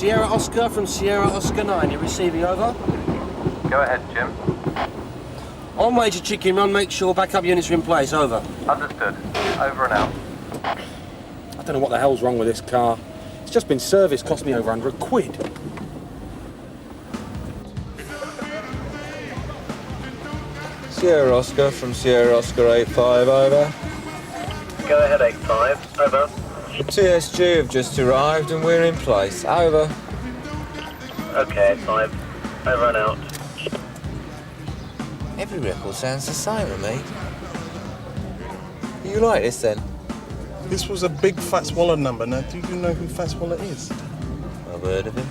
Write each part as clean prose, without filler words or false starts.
Sierra Oscar from Sierra Oscar 9. You receiving, over? Go ahead, Jim. On way to Chicken Run, make sure backup units are in place, over. Understood. Over and out. I don't know what the hell's wrong with this car. It's just been serviced, cost me over £100. Sierra Oscar from Sierra Oscar 85, over. Go ahead, 85. Over. The TSG have just arrived and we're in place, over. Okay, 85. Over and out. Every record sounds the same to me. You like this then? This was a big Fats Waller number. Now, do you know who Fats Waller is? I've heard of him.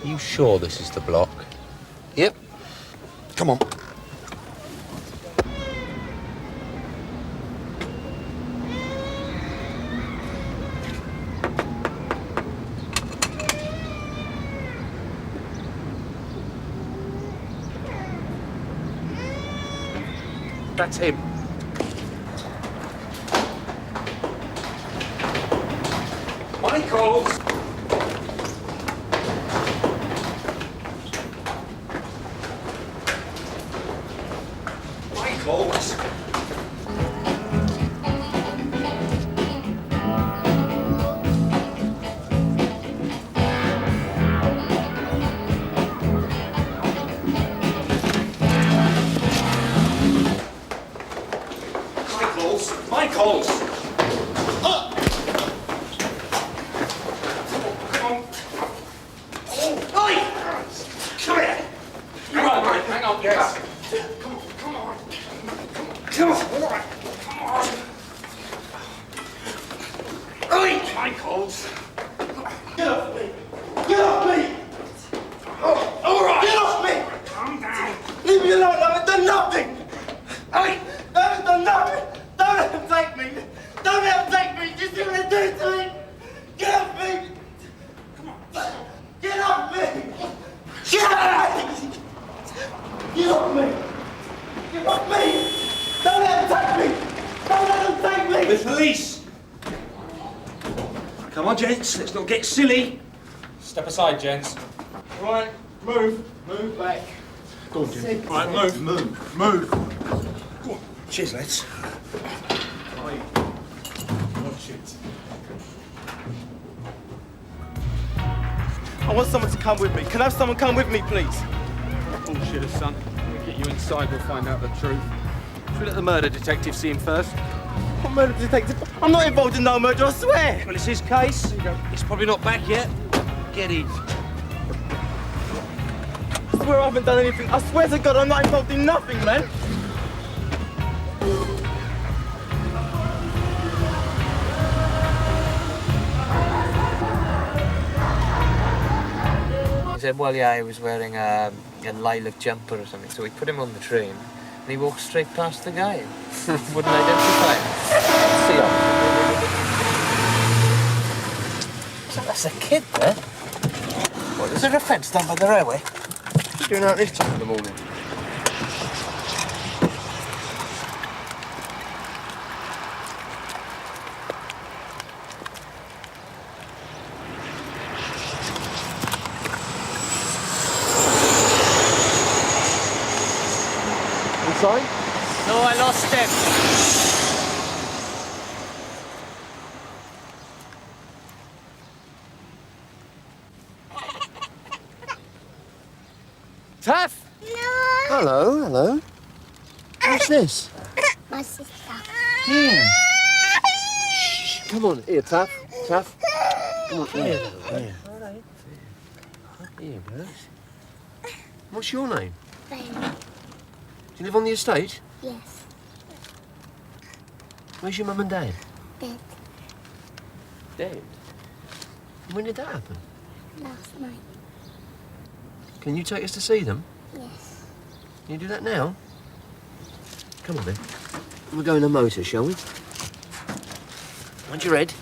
You sure this is the block? Yep. Come on. That's him. Michael! Michaels! Michaels! Oh! Come on. Oh! Oi! Come here! Hang on, yes. Come on. All right. Come on. Oi! Michaels! Get off me! Get off me! Oh, all right! Get off me! Calm down. Leave me alone, I haven't done nothing! Oi! I haven't done nothing! Don't let him take me! Don't let him take me! Just see what they do to me! Get off me! Come on. Get off me! Get off me! Get off me! Get off me! Don't let him take me! Don't let him take me! The police! Come on, gents, let's not get silly. Step aside, gents. Right, move back. Go on, Jim. Right, move. Go on. Cheers, lads. I want someone to come with me. Can I have someone come with me, please? Bullshit, son. When we get you inside, we'll find out the truth. Should we let the murder detective see him first? What murder detective? I'm not involved in no murder, I swear! Well, it's his case. He's probably not back yet. Get in. I swear I haven't done anything. I swear to God I'm not involved in nothing, man. He said, well, yeah, he was wearing a lilac jumper or something, so we put him on the train, and he walked straight past the guy. Wouldn't identify him. See ya. So that's a kid there. What, is there a fence down by the railway? What's he doing out this time in the morning? Sorry? No, I lost him. Taff! No. Hello. What's this? My sister. Yeah. Shh, come on, here, Taff. Come on, here. Here, Bert. What's your name? Ben. Do you live on the estate? Yes. Where's your mum and dad? Dead. Dead? When did that happen? Last night. Can you take us to see them? Yes. Can you do that now? Come on then. We'll go in a motor, shall we? Aren't you ready?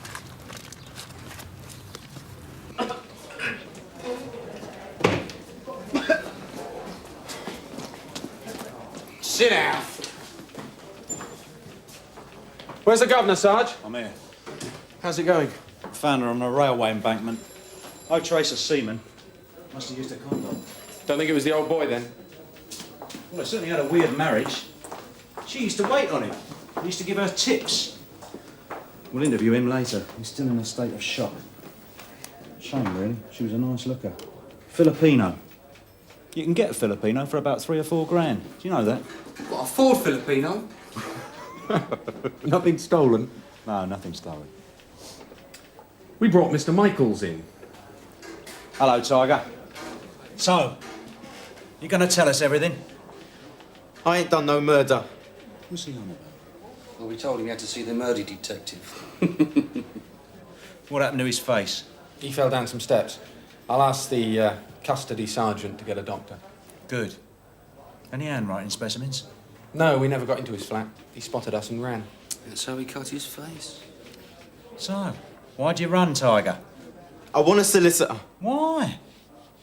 Sit down. Where's the governor, Sarge? I'm here. How's it going? Found her on a railway embankment. No trace of semen. Must have used a condom. Don't think it was the old boy then. Well, it certainly had a weird marriage. She used to wait on him. He used to give her tips. We'll interview him later. He's still in a state of shock. Shame, really. She was a nice looker. Filipino. You can get a Filipino for about 3 or 4 grand. Do you know that? What, a Ford Filipino? Nothing stolen. No, nothing stolen. We brought Mr. Michaels in. Hello, Tiger. So, you gonna tell us everything? I ain't done no murder. What's he on about? Well, we told him he had to see the murder detective. What happened to his face? He fell down some steps. I'll ask the custody sergeant to get a doctor. Good. Any handwriting specimens? No, we never got into his flat. He spotted us and ran. That's how he cut his face. So, why'd you run, Tiger? I want a solicitor. Why?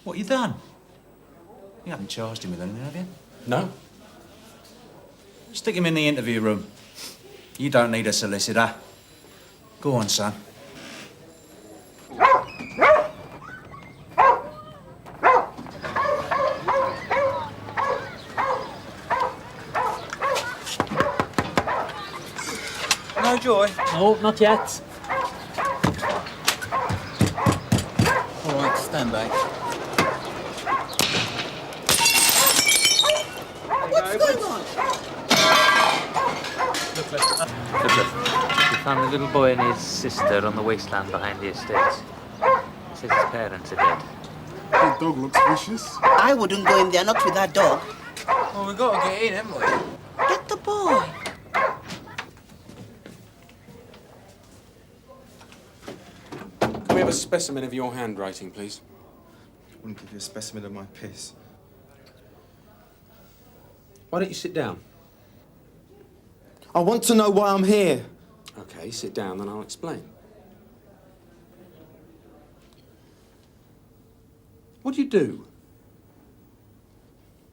What you done? You haven't charged him with anything, have you? No. Stick him in the interview room. You don't need a solicitor. Go on, son. No joy? No, not yet. All right, stand back. What's going on? We found the little boy and his sister on the wasteland behind the estate. Says his parents are dead. The dog looks vicious. I wouldn't go in there, not with that dog. Well, we got to get in, haven't we? Get the boy. Can we have a specimen of your handwriting, please? I wouldn't give you a specimen of my piss. Why don't you sit down? I want to know why I'm here. OK, sit down, then I'll explain. What do you do?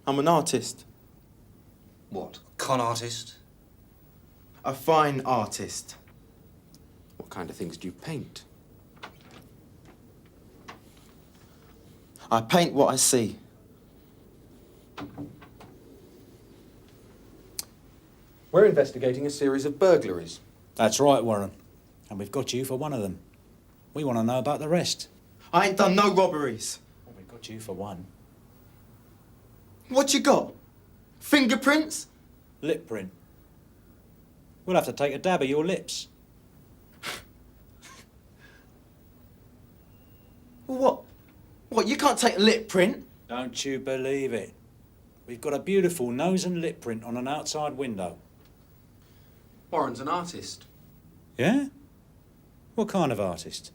I'm an artist. What? Con artist? A fine artist. What kind of things do you paint? I paint what I see. We're investigating a series of burglaries. That's right, Warren. And we've got you for one of them. We want to know about the rest. I ain't done no robberies. Well, we've got you for one. What you got? Fingerprints? Lip print. We'll have to take a dab of your lips. What? What, you can't take a lip print? Don't you believe it. We've got a beautiful nose and lip print on an outside window. Warren's an artist. Yeah? What kind of artist?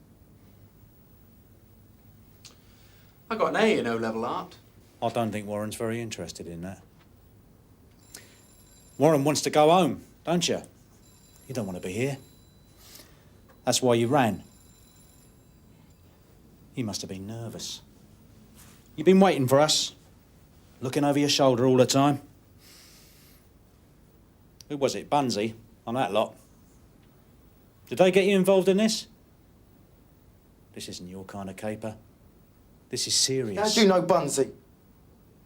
I got an A in O-level art. I don't think Warren's very interested in that. Warren wants to go home, don't you? You don't want to be here. That's why you ran. You must have been nervous. You've been waiting for us, looking over your shoulder all the time. Who was it, Bunsey, on that lot? Did they get you involved in this? This isn't your kind of caper. This is serious. How do you know Bunsey?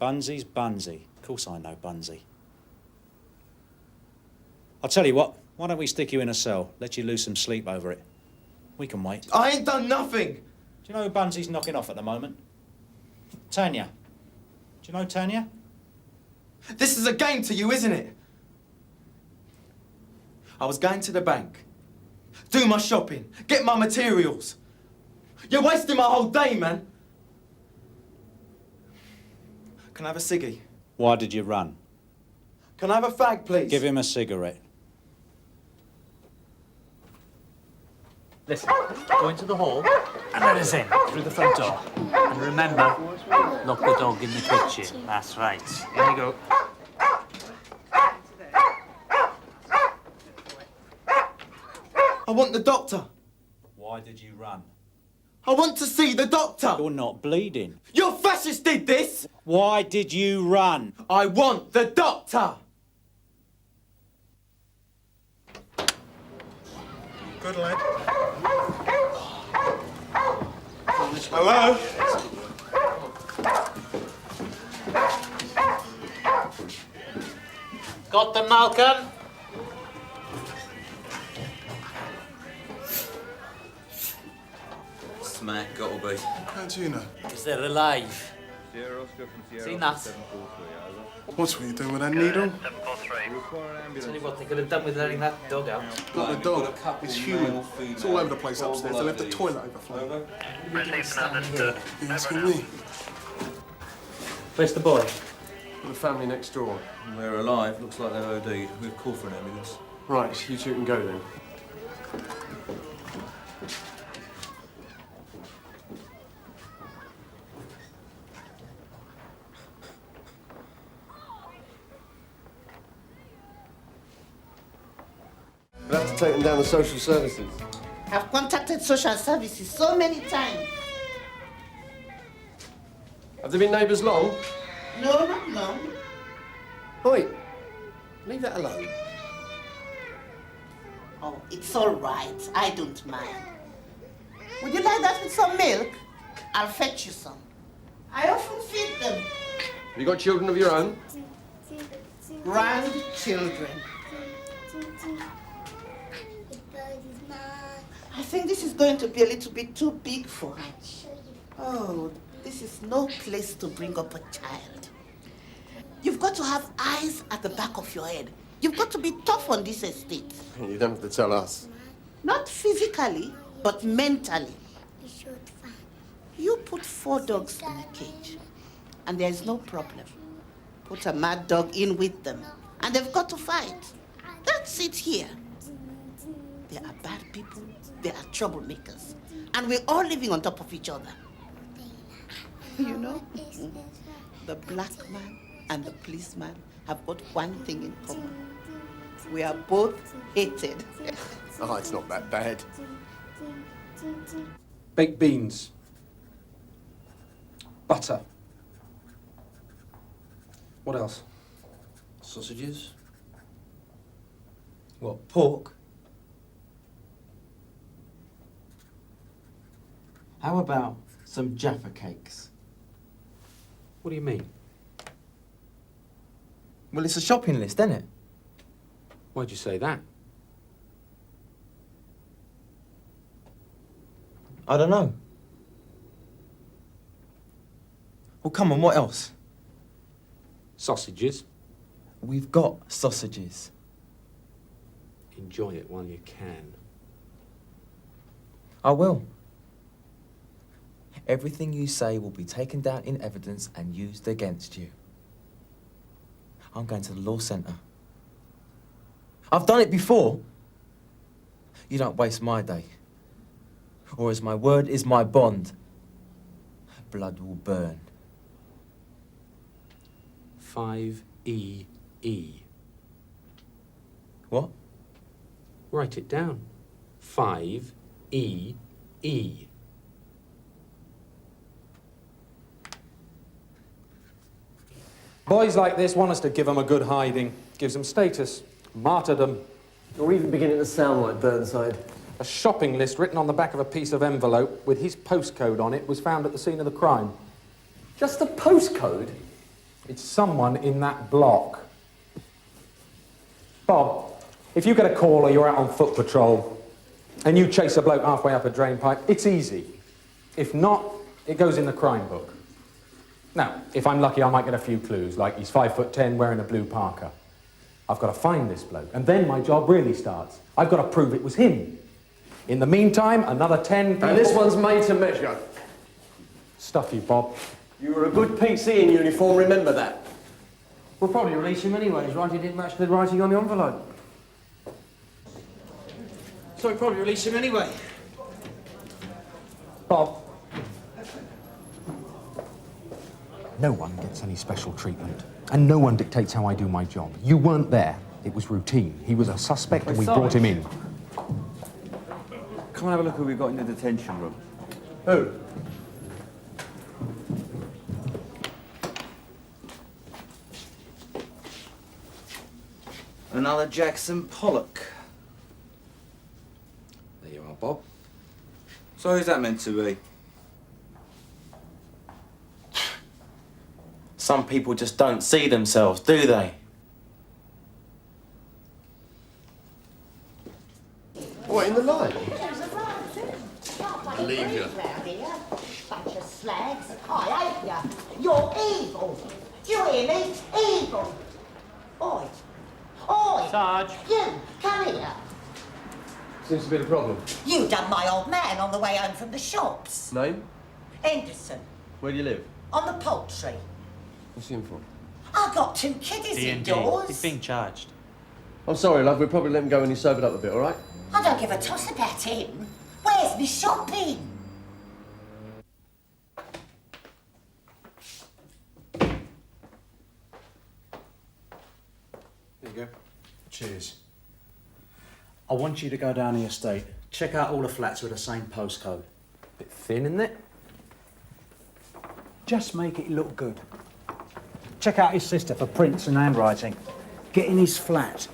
Bunsey's Bunsey. Of course I know Bunsey. I'll tell you what, why don't we stick you in a cell, let you lose some sleep over it? We can wait. I ain't done nothing. Do you know who Bunsey's knocking off at the moment? Tanya. Do you know Tanya? This is a game to you, isn't it? I was going to the bank, do my shopping, get my materials. You're wasting my whole day, man. Can I have a ciggy? Why did you run? Can I have a fag, please? Give him a cigarette. Listen, go into the hall and let us in through the front door. And remember, lock the dog in the kitchen. That's right. Here you go. I want the doctor. Why did you run? I want to see the doctor. You're not bleeding. Your fascists did this. Why did you run? I want the doctor. Good lad. Hello? Got them, Malcolm? Smack, gotta be. How do you know? Because they're alive. Sierra Oscar from Sierra Seen Oscar that? 743, over. What were you doing with that needle? 743. Require an ambulance. Tell you what they could have done with letting that dog out. Not the dog. It's human. It's all over the place upstairs. They left the toilet overflowing. Received and understood. You asking me? Where's the boy? For the family next door. They're alive. Looks like they're OD'd. We've called for an ambulance. Right, you two can go then. We'll have to take them down to social services. I've contacted social services so many times. Have they been neighbours long? No, not long. Oi, leave that alone. Oh, it's all right. I don't mind. Would you like that with some milk? I'll fetch you some. I often feed them. Have you got children of your own? Grandchildren. I think this is going to be a little bit too big for her. Oh, this is no place to bring up a child. You've got to have eyes at the back of your head. You've got to be tough on this estate. You don't have to tell us. Not physically, but mentally. You put 4 dogs in a cage, and there is no problem. Put a mad dog in with them, and they've got to fight. That's it here. They are bad people, they are troublemakers, and we're all living on top of each other. You know, the black man and the policeman have got one thing in common. We are both hated. Oh, it's not that bad. Baked beans. Butter. What else? Sausages? What, pork? How about some Jaffa cakes? What do you mean? Well, it's a shopping list, isn't it? Why'd you say that? I don't know. Well, come on, what else? Sausages. We've got sausages. Enjoy it while you can. I will. Everything you say will be taken down in evidence and used against you. I'm going to the law centre. I've done it before. You don't waste my day. Or as my word is my bond, blood will burn. 5EE. What? Write it down. 5EE. Boys like this want us to give them a good hiding. Gives them status. Martyrdom. You're even beginning to sound like Burnside. A shopping list written on the back of a piece of envelope with his postcode on it was found at the scene of the crime. Just a postcode? It's someone in that block. Bob, if you get a call or you're out on foot patrol and you chase a bloke halfway up a drain pipe, it's easy. If not, it goes in the crime book. Now, if I'm lucky, I might get a few clues, like he's 5'10", wearing a blue parka. I've got to find this bloke, and then my job really starts. I've got to prove it was him. In the meantime, another 10 people... And this one's made to measure. Stuff you, Bob. You were a good PC in uniform, remember that. We'll probably release him anyway. His writing didn't match the writing on the envelope. So we'll probably release him anyway. Bob. No one gets any special treatment. And no one dictates how I do my job. You weren't there. It was routine. He was a suspect and we brought him in. Come and have a look who we've got in the detention room. Who? Another Jackson Pollock. There you are, Bob. So who's that meant to be? Some people just don't see themselves, do they? What, in the line? Leave you. Bunch of slags. I hate ya. You're evil. Do you hear me? Evil. Oi. Oi. Sarge. You, come here. Seems to be the problem. You done my old man on the way home from the shops. Name? Henderson. Where do you live? On the poultry. What's he in for? I've got 2 kiddies indoors. He's being charged. I'm sorry, love. We'll probably let him go when he's sobered up a bit, all right? I don't give a toss about him. Where's me shopping? There you go. Cheers. I want you to go down the estate, check out all the flats with the same postcode. Bit thin, isn't it? Just make it look good. Check out his sister for prints and handwriting. Get in his flat.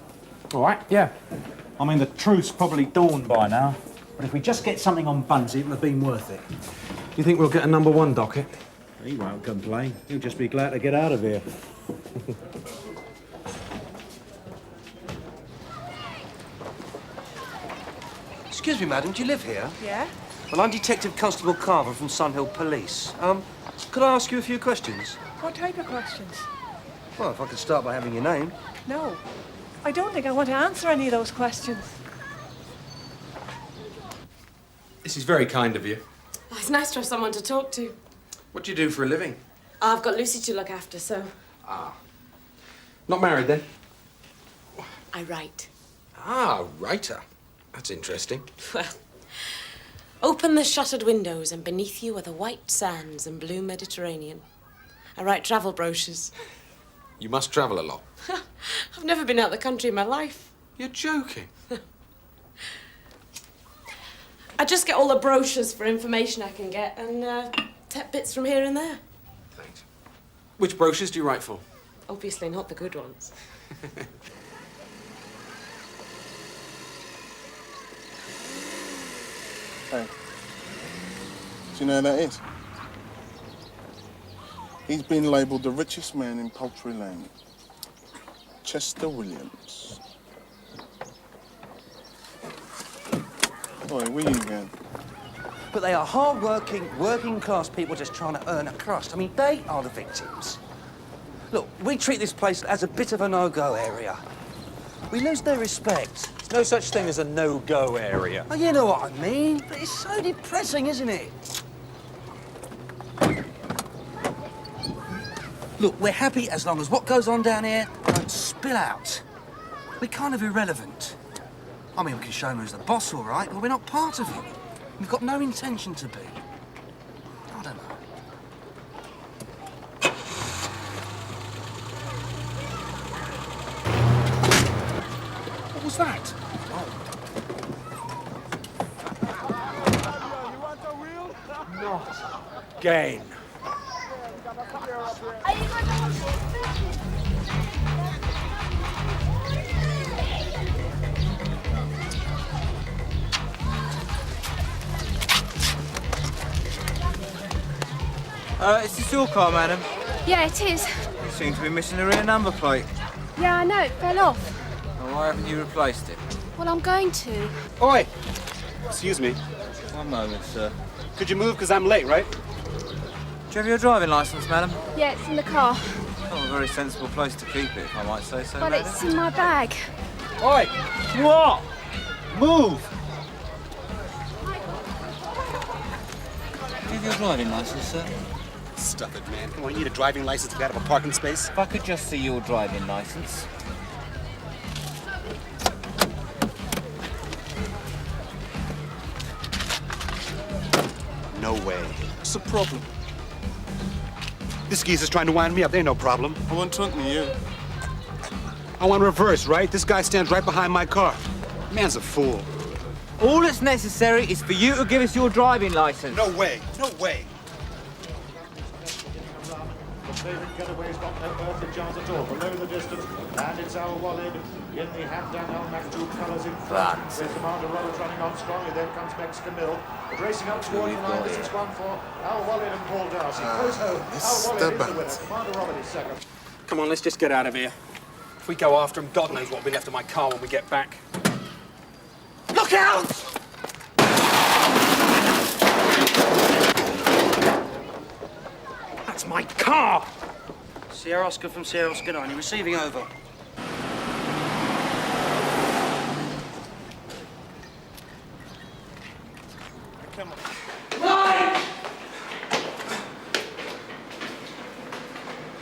All right, yeah. I mean, the truth's probably dawned by now, but if we just get something on Bunsey, it'll have been worth it. You think we'll get a number 1 docket? He won't complain. He'll just be glad to get out of here. Excuse me, madam, do you live here? Yeah? Well, I'm Detective Constable Carver from Sunhill Police. Could I ask you a few questions? What type of questions? Well, if I could start by having your name. No. I don't think I want to answer any of those questions. This is very kind of you. Oh, it's nice to have someone to talk to. What do you do for a living? I've got Lucy to look after, so... Ah. Not married, then? I write. Ah, writer. That's interesting. Well, open the shuttered windows and beneath you are the white sands and blue Mediterranean. I write travel brochures. You must travel a lot. I've never been out the country in my life. You're joking. I just get all the brochures for information I can get and take bits from here and there. Thanks. Which brochures do you write for? Obviously not the good ones. Hey, do you know who that is? He's been labelled the richest man in Poultry Lane. Chester Williams. Oi, where you going? But they are hard-working, working-class people just trying to earn a crust. I mean, they are the victims. Look, we treat this place as a bit of a no-go area. We lose their respect. There's no such thing as a no-go area. Oh, you know what I mean. But it's so depressing, isn't it? Look, we're happy as long as what goes on down here don't spill out. We're kind of irrelevant. I mean, we can show them who's the boss, all right, but we're not part of it. We've got no intention to be. I don't know. What was that? Not again. Is this your car, madam? Yeah, it is. You seem to be missing a rear number plate. Yeah, I know, it fell off. Well, why haven't you replaced it? Well, I'm going to. Oi! Excuse me. One moment, sir. Could you move, because I'm late, right? Do you have your driving licence, madam? Yeah, it's in the car. Not a very sensible place to keep it, if I might say so, But madam. it's in my bag. Oi! What? Move! Do you have your driving licence, sir? Stuff it, man. Come on, you need a driving license to get out of a parking space? If I could just see your driving licence. No way. What's the problem? This geezer's trying to wind me up. There ain't no problem. I want talking to you. I want reverse, right? This guy stands right behind my car. Man's a fool. All that's necessary is for you to give us your driving licence. No way. No way. The favourite getaway's got no earthly chance at all. Below the distance, and it's our Wallid in the hand-down Elmac, 2 colours in front. There's Commander Roach running on strongly, then comes Scannell. But racing up towards the line, this is one for Al Wallid and Paul Darcy. Close home, Al Wallid is the winner. Commander Robert is second. Come on, let's just get out of here. If we go after him, God knows what will be left of my car when we get back. Look out! That's my car! Sierra Oscar from Sierra Oscar 9, receiving over. Come on. Right!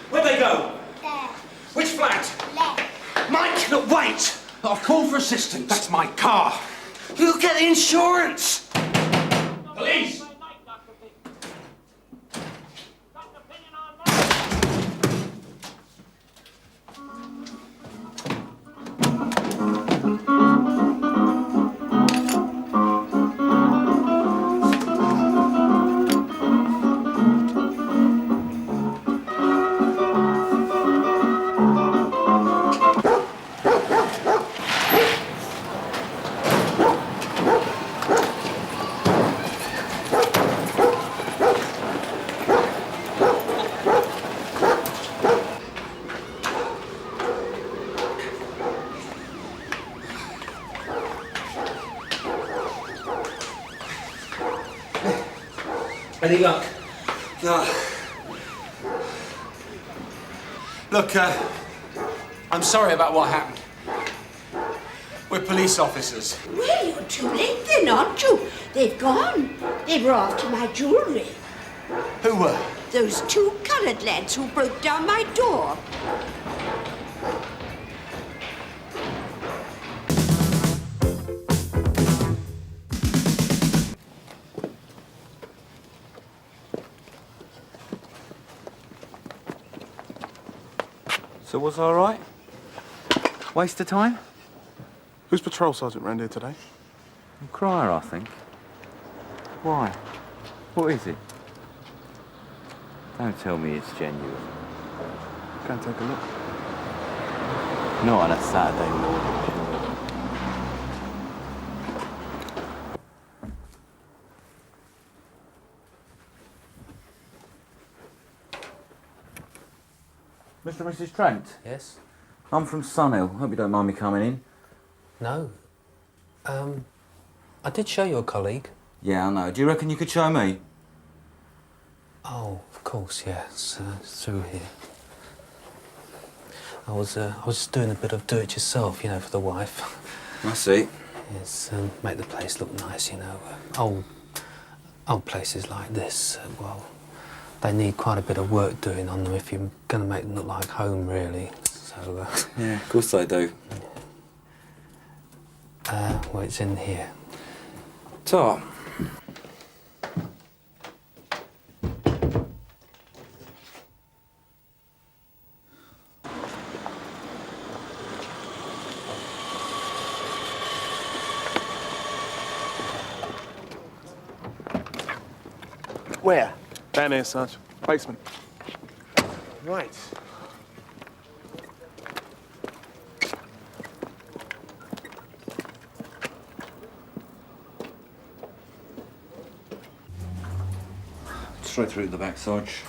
Where'd they go? There. Which flat? Left. Mike, look, wait! I'll call for assistance. That's my car! You get the insurance! Police! Any luck? No. Look, I'm sorry about what happened. We're police officers. Well, you're too late then, aren't you? They've gone. They were after my jewellery. Who were? Those 2 coloured lads who broke down my door. So was all right? Waste of time? Who's patrol sergeant round here today? Crier, I think. Why? What is it? Don't tell me it's genuine. Go and take a look. Not on a Saturday morning, sure. Mr. and Mrs. Trent? Yes? I'm from Scannell. Hope you don't mind me coming in. No. I did show you a colleague. Yeah, I know. Do you reckon you could show me? Oh, of course, yes. It's through here. I was just doing a bit of do-it-yourself, you know, for the wife. I see. Yes, make the place look nice, you know. Old places like this, well, they need quite a bit of work doing on them if you're going to make them look like home, really. So, yeah, of course they do. Well, it's in here. Tom. Where? Down here, Sarge. Basement. Right. Straight through the back, Sarge.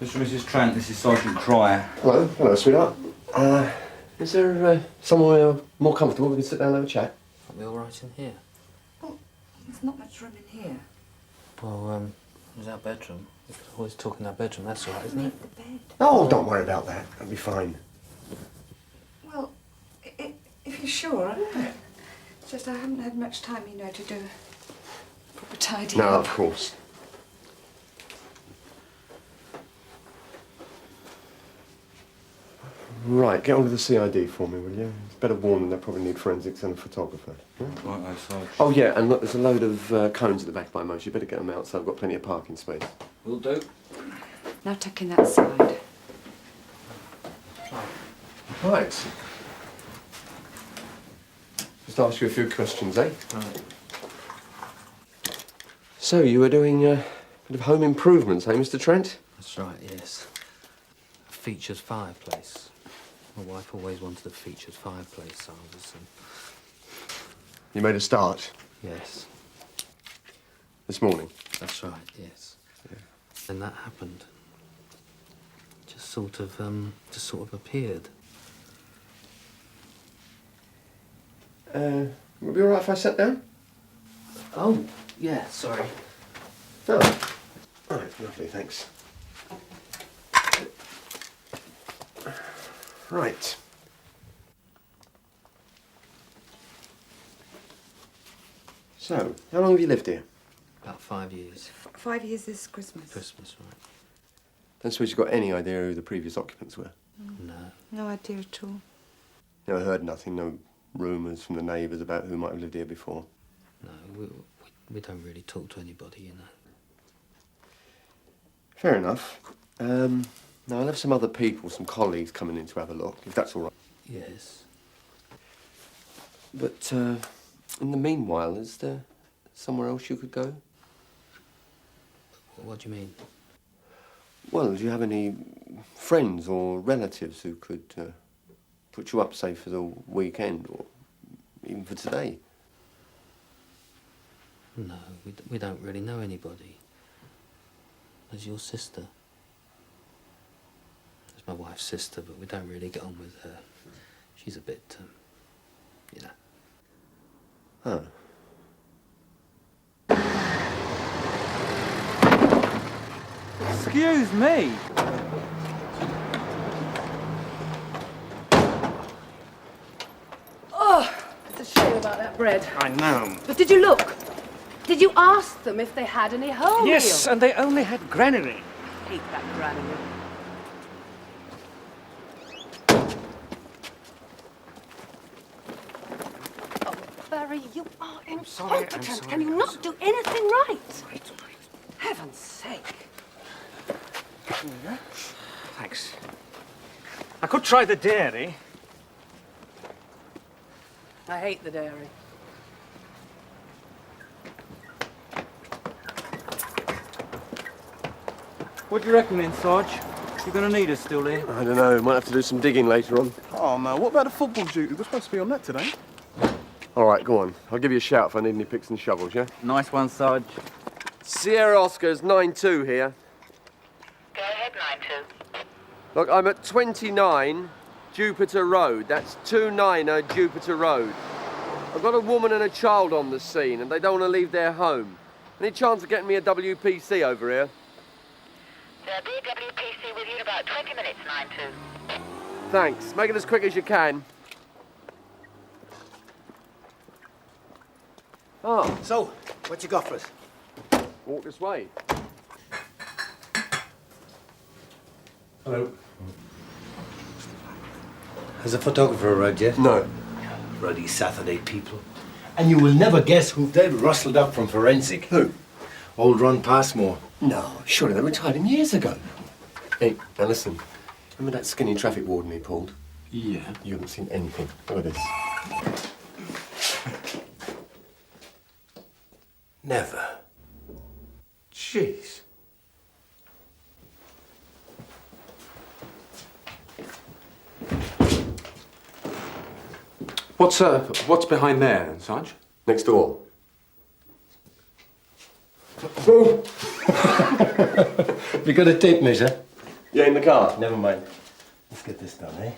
Mr. and Mrs. Trent, this is Sergeant Crier. Hello, hello, sweetheart. Is there somewhere more comfortable we can sit down and have a chat? Are we all right in here? There's not much room in here. Well, there's our bedroom. We could always talk in our bedroom, that's all right, isn't it? The bed. Oh, don't worry about that. That'll be fine. Well, if you're sure. It's just I haven't had much time, you know, to do proper tidying No, up. of course. Right, get on to the CID for me, will you? It's better warned than they'll probably need forensics and a photographer. Yeah? Right, Sarge. Oh, yeah, and look, there's a load of cones at the back by most. You better get them out so I've got plenty of parking space. Will do. Now tuck in that side. Right. Just ask you a few questions, eh? Right. So, you were doing a bit of home improvements, eh, Mr. Trent? That's right, yes. A features fireplace. My wife always wanted a features fireplace, so I was... You made a start? Yes. This morning? That's right, yes. Yeah. And that happened. Just sort of appeared. Would it be all right if I sat down? Oh, yeah, sorry. Oh. Right, lovely, thanks. Right. So, how long have you lived here? About 5 years. 5 years this Christmas. Christmas, right. Don't suppose you've got any idea who the previous occupants were? No. No idea at all. No, I heard nothing, no rumours from the neighbours about who might have lived here before? No, we don't really talk to anybody, you know. Fair enough. Now, I'll have some other people, some colleagues coming in to have a look, if that's all right. Yes. But, in the meanwhile, is there somewhere else you could go? What do you mean? Well, do you have any friends or relatives who could put you up, say, for the weekend or even for today? No, we don't really know anybody. There's your sister. There's my wife's sister, but we don't really get on with her. She's a bit, you know. Oh. Excuse me. Oh, it's a shame about that bread. I know. But did you look? Did you ask them if they had any wholemeal? Yes, and they only had granary. I hate that granary. Oh, Barry, you are incompetent. sorry, Can you not do anything right? Heaven's sake. Thanks. I could try the dairy. I hate the dairy. What do you reckon then, Sarge? You're going to need us still here? I don't know, might have to do some digging later on. Oh, no, what about the football duty? We're supposed to be on that today. All right, go on. I'll give you a shout if I need any picks and shovels, yeah? Nice one, Sarge. Sierra Oscar's 9-2 here. Go ahead, 9-2. Look, I'm at 29 Jupiter Road. That's 29 Jupiter Road. I've got a woman and a child on the scene, and they don't want to leave their home. Any chance of getting me a WPC over here? There'll be a WPC with you in about 20 minutes, 9-2. Thanks. Make it as quick as you can. Oh. So, what you got for us? Walk this way. Hello. Has a photographer arrived yet? No. Ruddy Saturday people. And you will never guess who they've rustled up from forensic. Who? Old Ron Passmore. No, surely they retired him years ago. Hey, Ellison, remember that skinny traffic warden he pulled? Yeah. You haven't seen anything. Look at this. Never. Jeez. What's behind there, then, Sarge? Next door. You got a tape measure? Yeah, in the car. Never mind. Let's get this done, eh?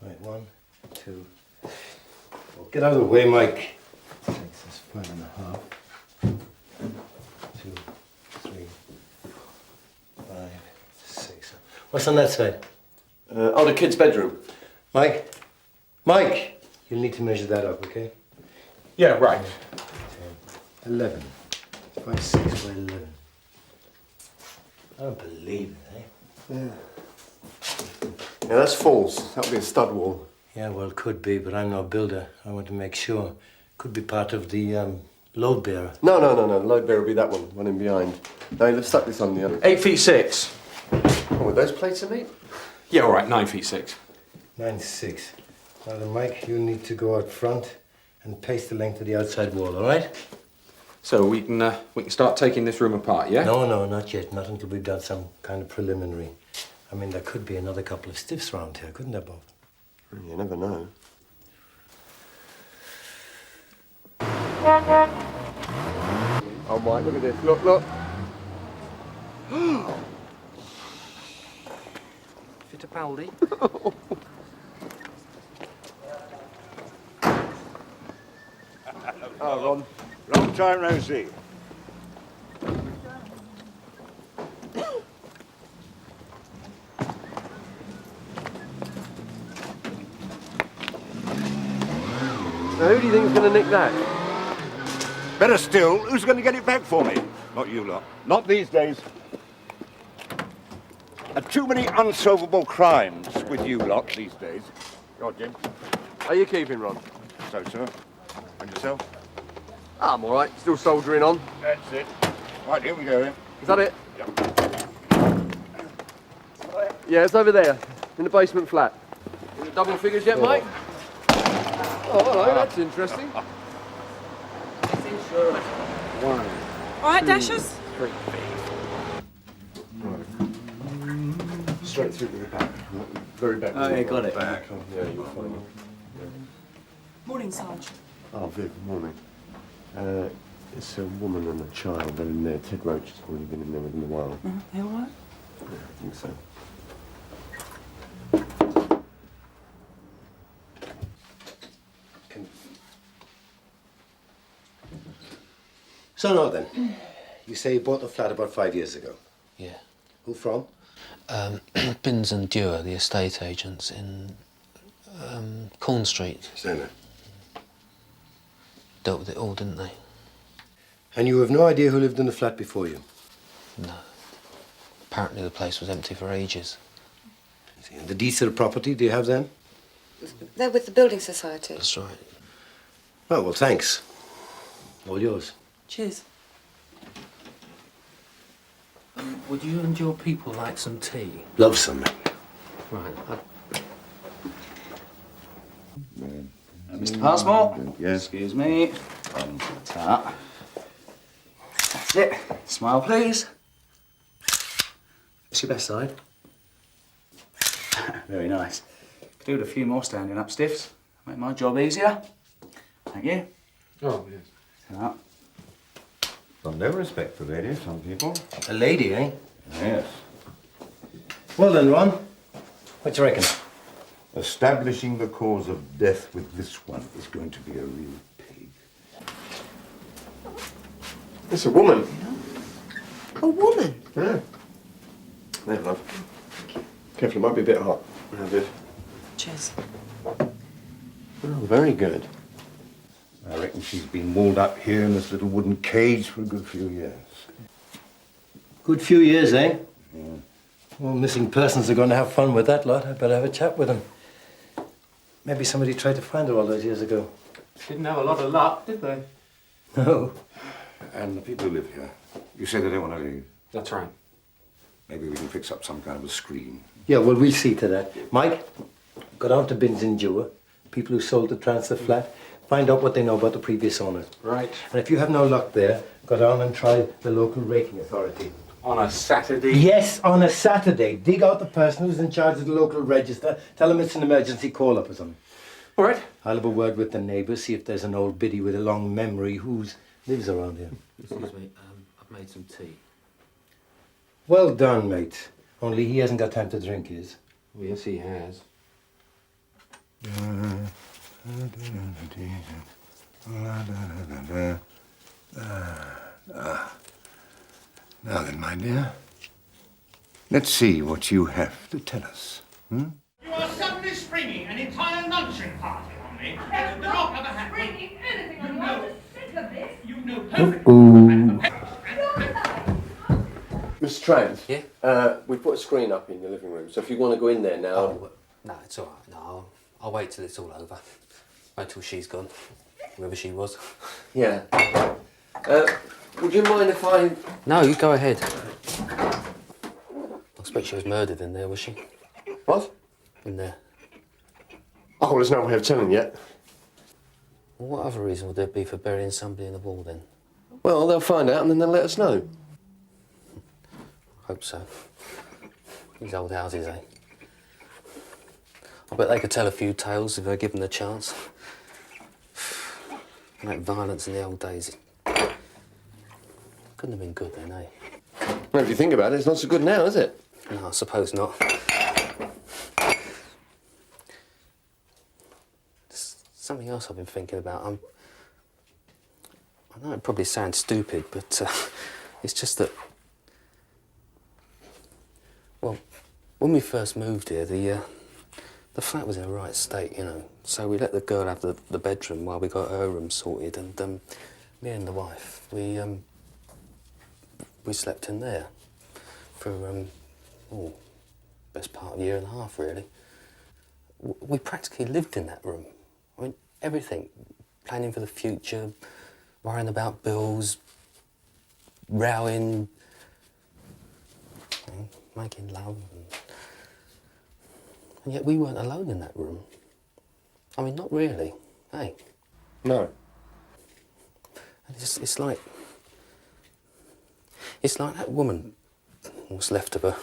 Right, 1, 2. Well, get out of the way, Mike. Takes us 5.5. 2, 3, 5, 6. What's on that side? Oh, the kid's bedroom. Mike? Mike! You'll need to measure that up, okay? Yeah, right. 10, 11. 5, 6 by 11. I don't believe it, eh? Yeah. Yeah, that's false. That'll be a stud wall. Yeah, well, it could be, but I'm no builder. I want to make sure. Could be part of the load bearer. No. Load bearer will be that one in behind. Now, let's stuck this on the other. 8 feet 6. Oh, with those plates of meat? Yeah, all right, 9 feet 6. 9'6". Now then, Mike, you need to go out front and pace the length of the outside wall, all right? So we can start taking this room apart, yeah? No, not yet. Not until we've done some kind of preliminary. I mean, there could be another couple of stiffs around here, couldn't there, Bob? You never know. Oh, Mike, look at this. Look. Fittipaldi. Oh, long time no see. Now, who do you think is going to nick that? Better still, who's going to get it back for me? Not you lot. Not these days. Too many unsolvable crimes with you lot these days. Go on, Jim. How you keeping, Ron? So, sir. And yourself? I'm all right. Still soldiering on. That's it. Right, here we go, then. Is that it? Yep. Yeah, it's over there, in the basement flat. In the double figures yet, Mike? Oh, hello. That's interesting. All right, Dashers? 3 feet. Straight through to the back. Very back. Oh, yeah, got it. Back. Oh, yeah, you're fine. Morning, Sarge. Oh, Viv, morning. It's a woman and a child. They're in there. Ted Roach has already been in there with them a while. They all right? Yeah, I think so. So now then, you say you bought the flat about 5 years ago. Yeah. Who from? Binns and Dewar, the estate agents in Corn Street. Senna. Dealt with it all, didn't they? And you have no idea who lived in the flat before you? No. Apparently the place was empty for ages. And the deeds to the property, do you have them? They're with the Building Society. That's right. Oh, well, thanks. All yours. Cheers. Would you and your people like some tea? Love some. Right. Mr. Passmore? Yes? Excuse me. That. That's it. Smile, please. What's your best side? Very nice. Could do with a few more standing up stiffs. Make my job easier. Thank you. Oh, yes. That. Got no respect for ladies, some people. A lady, eh? Yes. Well then, Ron. What do you reckon? Establishing the cause of death with this one is going to be a real pig. It's a woman. A woman? Yeah. There, love. Careful, it might be a bit hot. Yeah, Viv. Cheers. Oh, very good. I reckon she's been walled up here in this little wooden cage for a good few years. Good few years, eh? Yeah. Well, missing persons are going to have fun with that lot. I better have a chat with them. Maybe somebody tried to find her all those years ago. Didn't have a lot of luck, did they? No. And the people who live here, you say they don't want to leave. That's right. Maybe we can fix up some kind of a screen. Yeah, well, we'll see to that. Mike, go down to Binns and Dewar, people who sold the transfer flat, find out what they know about the previous owner. Right. And if you have no luck there, go down and try the local rating authority. On a Saturday? Yes, on a Saturday. Dig out the person who's in charge of the local register. Tell them it's an emergency call-up or something. All right. I'll have a word with the neighbours, see if there's an old biddy with a long memory who lives around here. Excuse me, I've made some tea. Well done, mate. Only he hasn't got time to drink his. Well, yes, he has. Now then, my dear, let's see what you have to tell us. Hmm? You are suddenly springing an entire luncheon party on me. It's a drop of a hat. Bringing anything on you. I'm sick of this. You know perfectly. Miss Trent? Yeah? We've put a screen up in the living room, so if you want to go in there now... No, it's all right. No, I'll wait till it's all over. Wait till she's gone, whoever she was. Yeah. Would you mind if I... No, you go ahead. I expect she was murdered in there, was she? What? In there. Oh, there's no way of telling yet. Well, what other reason would there be for burying somebody in the wall, then? Well, they'll find out and then they'll let us know. Hope so. These old houses, eh? I bet they could tell a few tales if they're given the chance. That violence in the old days, it couldn't have been good then, eh? Well, if you think about it, it's not so good now, is it? No, I suppose not. There's something else I've been thinking about. I know it probably sounds stupid, but it's just that... Well, when we first moved here, the flat was in a right state, you know. So we let the girl have the bedroom while we got her room sorted, and me and the wife, we slept in there for best part of a year and a half, really. We practically lived in that room. I mean, everything, planning for the future, worrying about bills, rowing, making love. And yet we weren't alone in that room. I mean, not really, hey? No. And it's like that woman, what's left of her,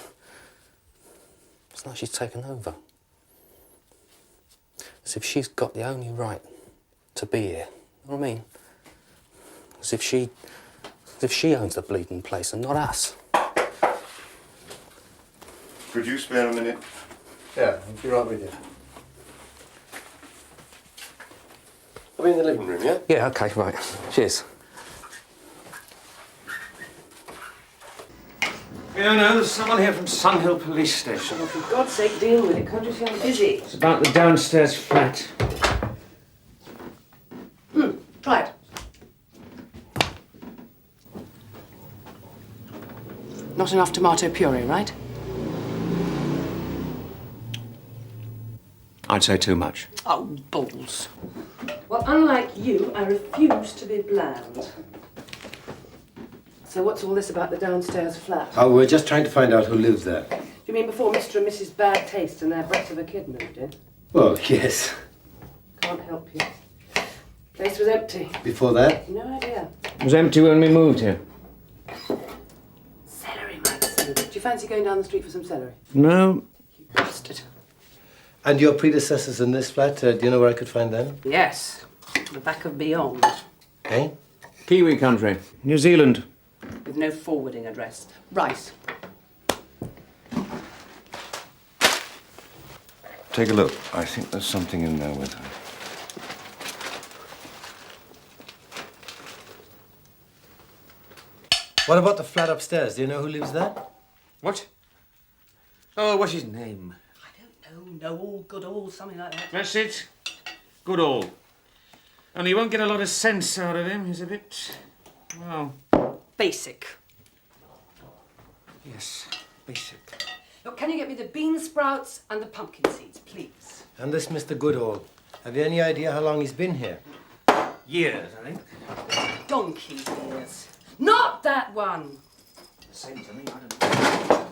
it's like she's taken over. As if she's got the only right to be here. You know what I mean? As if she owns the bleeding place and not us. Could you spare a minute? Yeah, I'll be right with you. I'll be in the living room, yeah? Yeah, OK, right. Cheers. Yeah, no, there's someone here from Sunhill Police Station. Well, for God's sake, deal with it. Can't you see I'm busy? It's about the downstairs flat. Try it. Not enough tomato puree, right? I'd say too much. Oh, balls. Well, unlike you, I refuse to be bland. So what's all this about the downstairs flat? Oh, we're just trying to find out who lives there. Do you mean before Mr. and Mrs. Bad Taste and their breath of a kid moved in? Well, yes. Can't help you. Place was empty. Before that? No idea. It was empty when we moved here. Celery might suit. Do you fancy going down the street for some celery? No. You bastard. And your predecessors in this flat, do you know where I could find them? Yes. The back of Beyond. Eh? Kiwi country. New Zealand. With no forwarding address. Right. Take a look. I think there's something in there with her. What about the flat upstairs? Do you know who lives there? What? Oh, what's his name? No, all good, all something like that. That's it. Good all. Only you won't get a lot of sense out of him. He's a bit, well... Basic. Yes, basic. Look, can you get me the bean sprouts and the pumpkin seeds, please? And this Mr. Goodall. Have you any idea how long he's been here? Years, I think. Donkey ears. Not that one! Same to me, I don't know.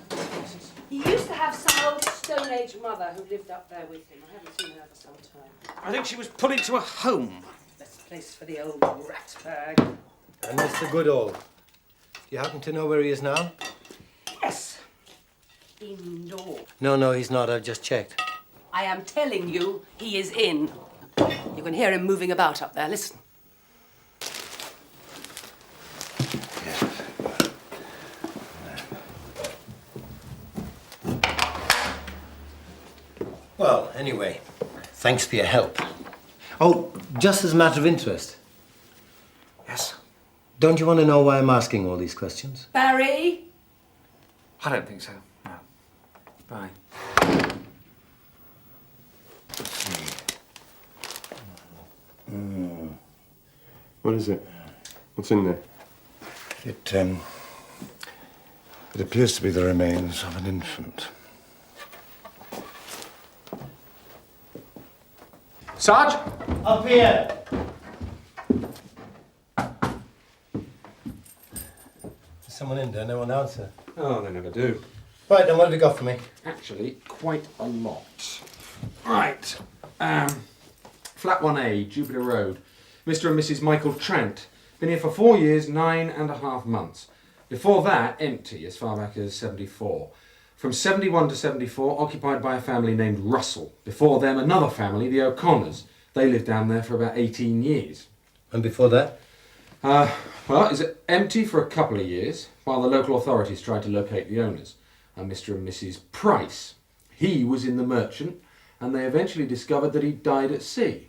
He used to have some old Stone Age mother who lived up there with him. I haven't seen her for some time. I think she was put into a home. Best place for the old rat bag. And Mr. Goodall. Do you happen to know where he is now? Yes. Indoor. No, he's not. I've just checked. I am telling you, he is in. You can hear him moving about up there. Listen. Well, anyway, thanks for your help. Oh, just as a matter of interest. Yes? Don't you want to know why I'm asking all these questions? Barry? I don't think so, no. Bye. What is it? What's in there? It appears to be the remains of an infant. Sarge? Up here. There's someone in there, no one answer. Oh, they never do. Right, then what have you got for me? Actually, quite a lot. Right. Flat 1A, Jupiter Road. Mr. and Mrs. Michael Trent. Been here for 4 years, 9.5 months. Before that, empty, as far back as 74. From 71 to 74, occupied by a family named Russell. Before them, another family, the O'Connors. They lived down there for about 18 years. And before that? Well, it's empty for a couple of years, while the local authorities tried to locate the owners. And Mr. and Mrs. Price. He was in the Merchant, and they eventually discovered that he'd died at sea.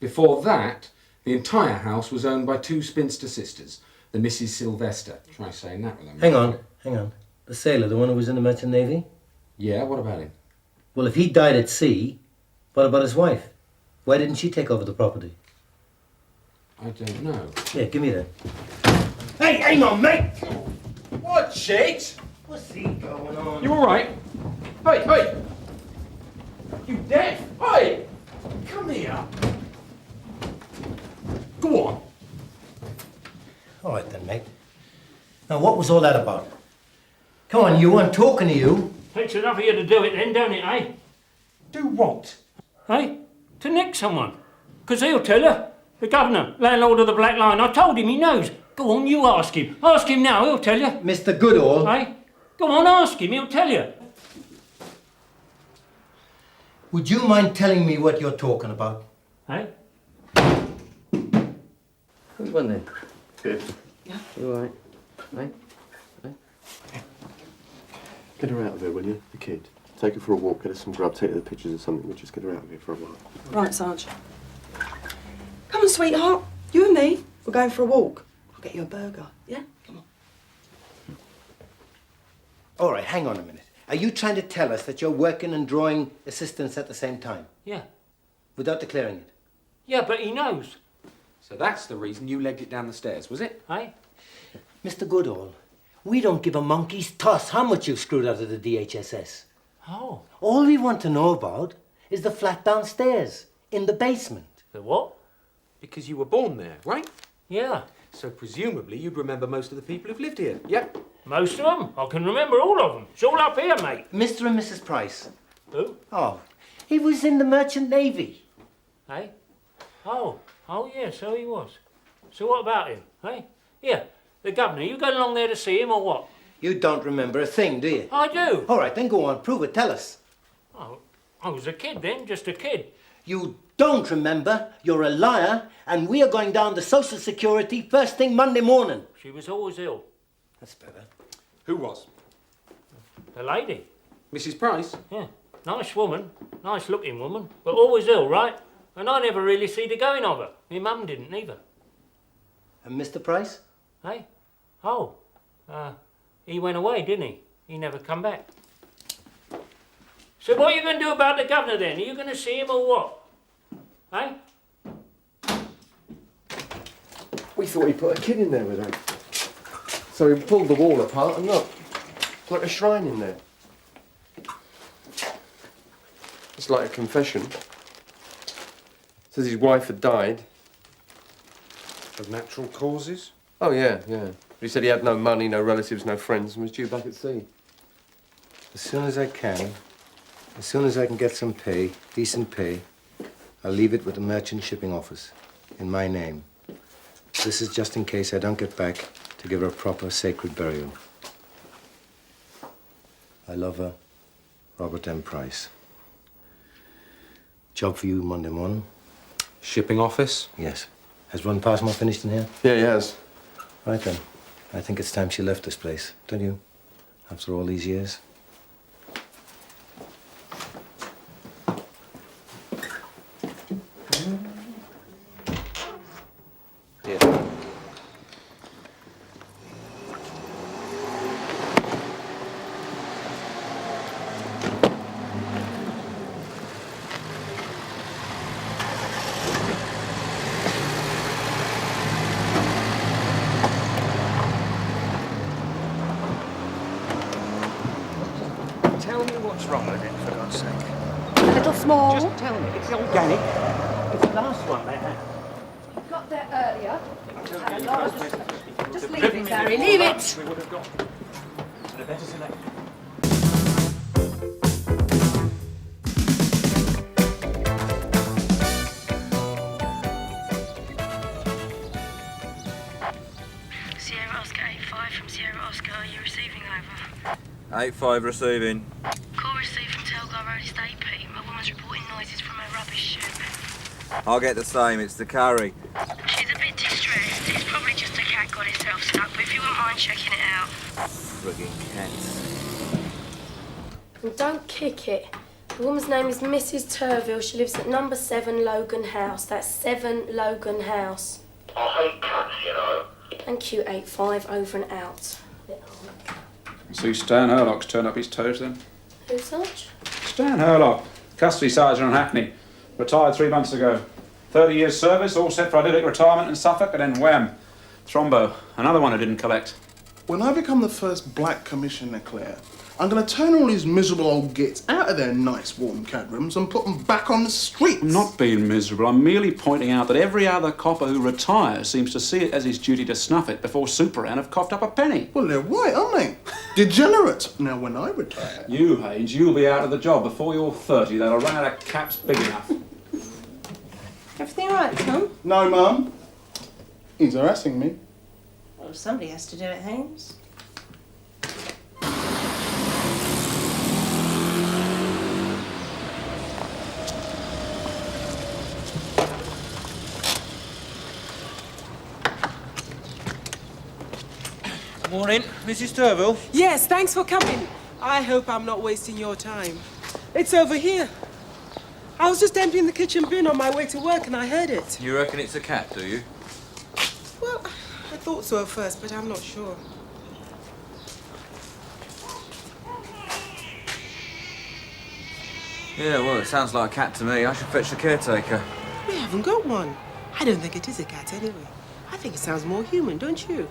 Before that, the entire house was owned by 2 spinster sisters, the Mrs. Sylvester. Try saying that with them. Hang on. The sailor, the one who was in the Merchant Navy? Yeah, what about him? Well, if he died at sea, what about his wife? Why didn't she take over the property? I don't know. Yeah, give me that. Hey, hang on, mate! What shit? What's he going on? You all right? Hey! You deaf? Hey! Come here. Go on. All right then, mate. Now, what was all that about? Come on, you, I'm talking to you. Takes enough of you to do it then, don't it, eh? Do what? Eh? To nick someone. 'Cause he'll tell you. The governor, landlord of the Black Lion. I told him, he knows. Go on, you ask him. Ask him now, he'll tell you. Mr. Goodall. Eh? Go on, ask him, he'll tell you. Would you mind telling me what you're talking about? Eh? Who's one then? Good. Yeah. You all right? Right? Get her out of here, will you? The kid. Take her for a walk, get her some grub, take her the pictures or something. We'll just get her out of here for a while. Right, Sarge. Come on, sweetheart. You and me, we're going for a walk. I'll get you a burger, yeah? Come on. All right, hang on a minute. Are you trying to tell us that you're working and drawing assistants at the same time? Yeah. Without declaring it? Yeah, but he knows. So that's the reason you legged it down the stairs, was it? Eh? Mr. Goodall, we don't give a monkey's toss how much you've screwed out of the DHSS. Oh. All we want to know about is the flat downstairs, in the basement. The what? Because you were born there, right? Yeah. So presumably you'd remember most of the people who've lived here, yep? Most of them? I can remember all of them. It's all up here, mate. Mr. and Mrs. Price. Who? Oh, he was in the Merchant Navy. Eh? Oh, yeah, so he was. So what about him, eh? Yeah, the governor, you going along there to see him or what? You don't remember a thing, do you? I do. All right, then go on, prove it, tell us. Oh, I was a kid then, just a kid. You don't remember, you're a liar, and we are going down to Social Security first thing Monday morning. She was always ill. That's better. Who was? The lady. Mrs. Price? Yeah, nice woman, nice looking woman, but always ill, right? And I never really see the going of her. My mum didn't either. And Mr. Price? Eh? Oh, he went away, didn't he? He never come back. So what are you going to do about the governor then? Are you going to see him or what? Eh? We thought he put a kid in there with her. So he pulled the wall apart and look, it's like a shrine in there. It's like a confession. Says his wife had died. Of natural causes? Oh, yeah. He said he had no money, no relatives, no friends, and was due back at sea. As soon as I can, as soon as I can get some pay, decent pay, I'll leave it with the Merchant Shipping Office, in my name. This is just in case I don't get back to give her a proper sacred burial. I love her, Robert M. Price. Job for you Monday morning. Shipping office? Yes. Has Ron Passmore finished in here? Yeah, he has. Right then. I think it's time she left this place, don't you? After all these years. Yeah. Tell me what's wrong with it, for God's sake. a little small. Just tell me, it's organic. It's the last one they had. You got there earlier. Just leave it, Harry, leave it! We would have got a better selection. Sierra Oscar 85 from Sierra Oscar, are you receiving over? 85 receiving. Call received from Telgar Road Estate, Pete. A woman's reporting noises from her rubbish chute. I'll get the same, it's the curry. She's a bit distressed. It's probably just a cat got itself stuck, but if you wouldn't mind checking it out. Friggin' cats. And don't kick it. The woman's name is Mrs. Turville. She lives at number 7 Logan House. That's 7 Logan House. I hate cats, you know. Thank you, 85, over and out. See Stan Hurlock's turned up his toes then. Who's such? Stan Hurlock, custody sergeant on Hackney. Retired 3 months ago. 30 years service, all set for idyllic retirement in Suffolk, and then wham, thrombo. Another one I didn't collect. When I become the first black commissioner, Claire, I'm going to turn all these miserable old gits out of their nice warm cad rooms and put them back on the streets. I'm not being miserable. I'm merely pointing out that every other copper who retires seems to see it as his duty to snuff it before Superan have coughed up a penny. Well, they're right, aren't they? Degenerate. Now, when I retire... You, Hayes, you'll be out of the job before you're 30. They'll run out of caps big enough. Everything all right, Tom? No, Mum. He's harassing me. Well, somebody has to do it, Haynes. Morning, Mrs. Turville. Yes, thanks for coming. I hope I'm not wasting your time. It's over here. I was just emptying the kitchen bin on my way to work and I heard it. You reckon it's a cat, do you? Well, I thought so at first, but I'm not sure. Yeah, well, it sounds like a cat to me. I should fetch the caretaker. We haven't got one. I don't think it is a cat anyway. I think it sounds more human, don't you?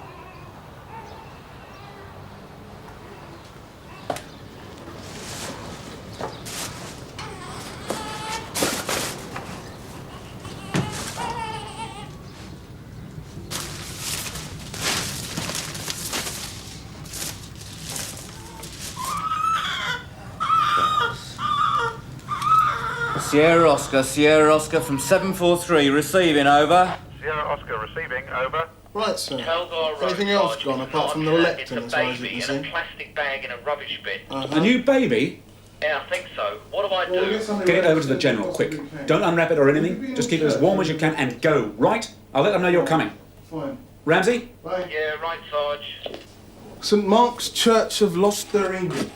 Sierra Oscar from 743, receiving, over. Sierra Oscar receiving, over. Right, sir. Telgar Road, Anything else gone apart from the It's Litten, a as far as you baby can in a see? plastic bag in a rubbish bin. A new baby? Yeah, I think so. What do I do? Get it over to the general, quick. Don't unwrap it or anything. Just keep it as warm as you can and go, right? I'll let them know you're coming. Fine. Ramsey? Yeah, right, Sarge. St Mark's Church of Gloucester, England.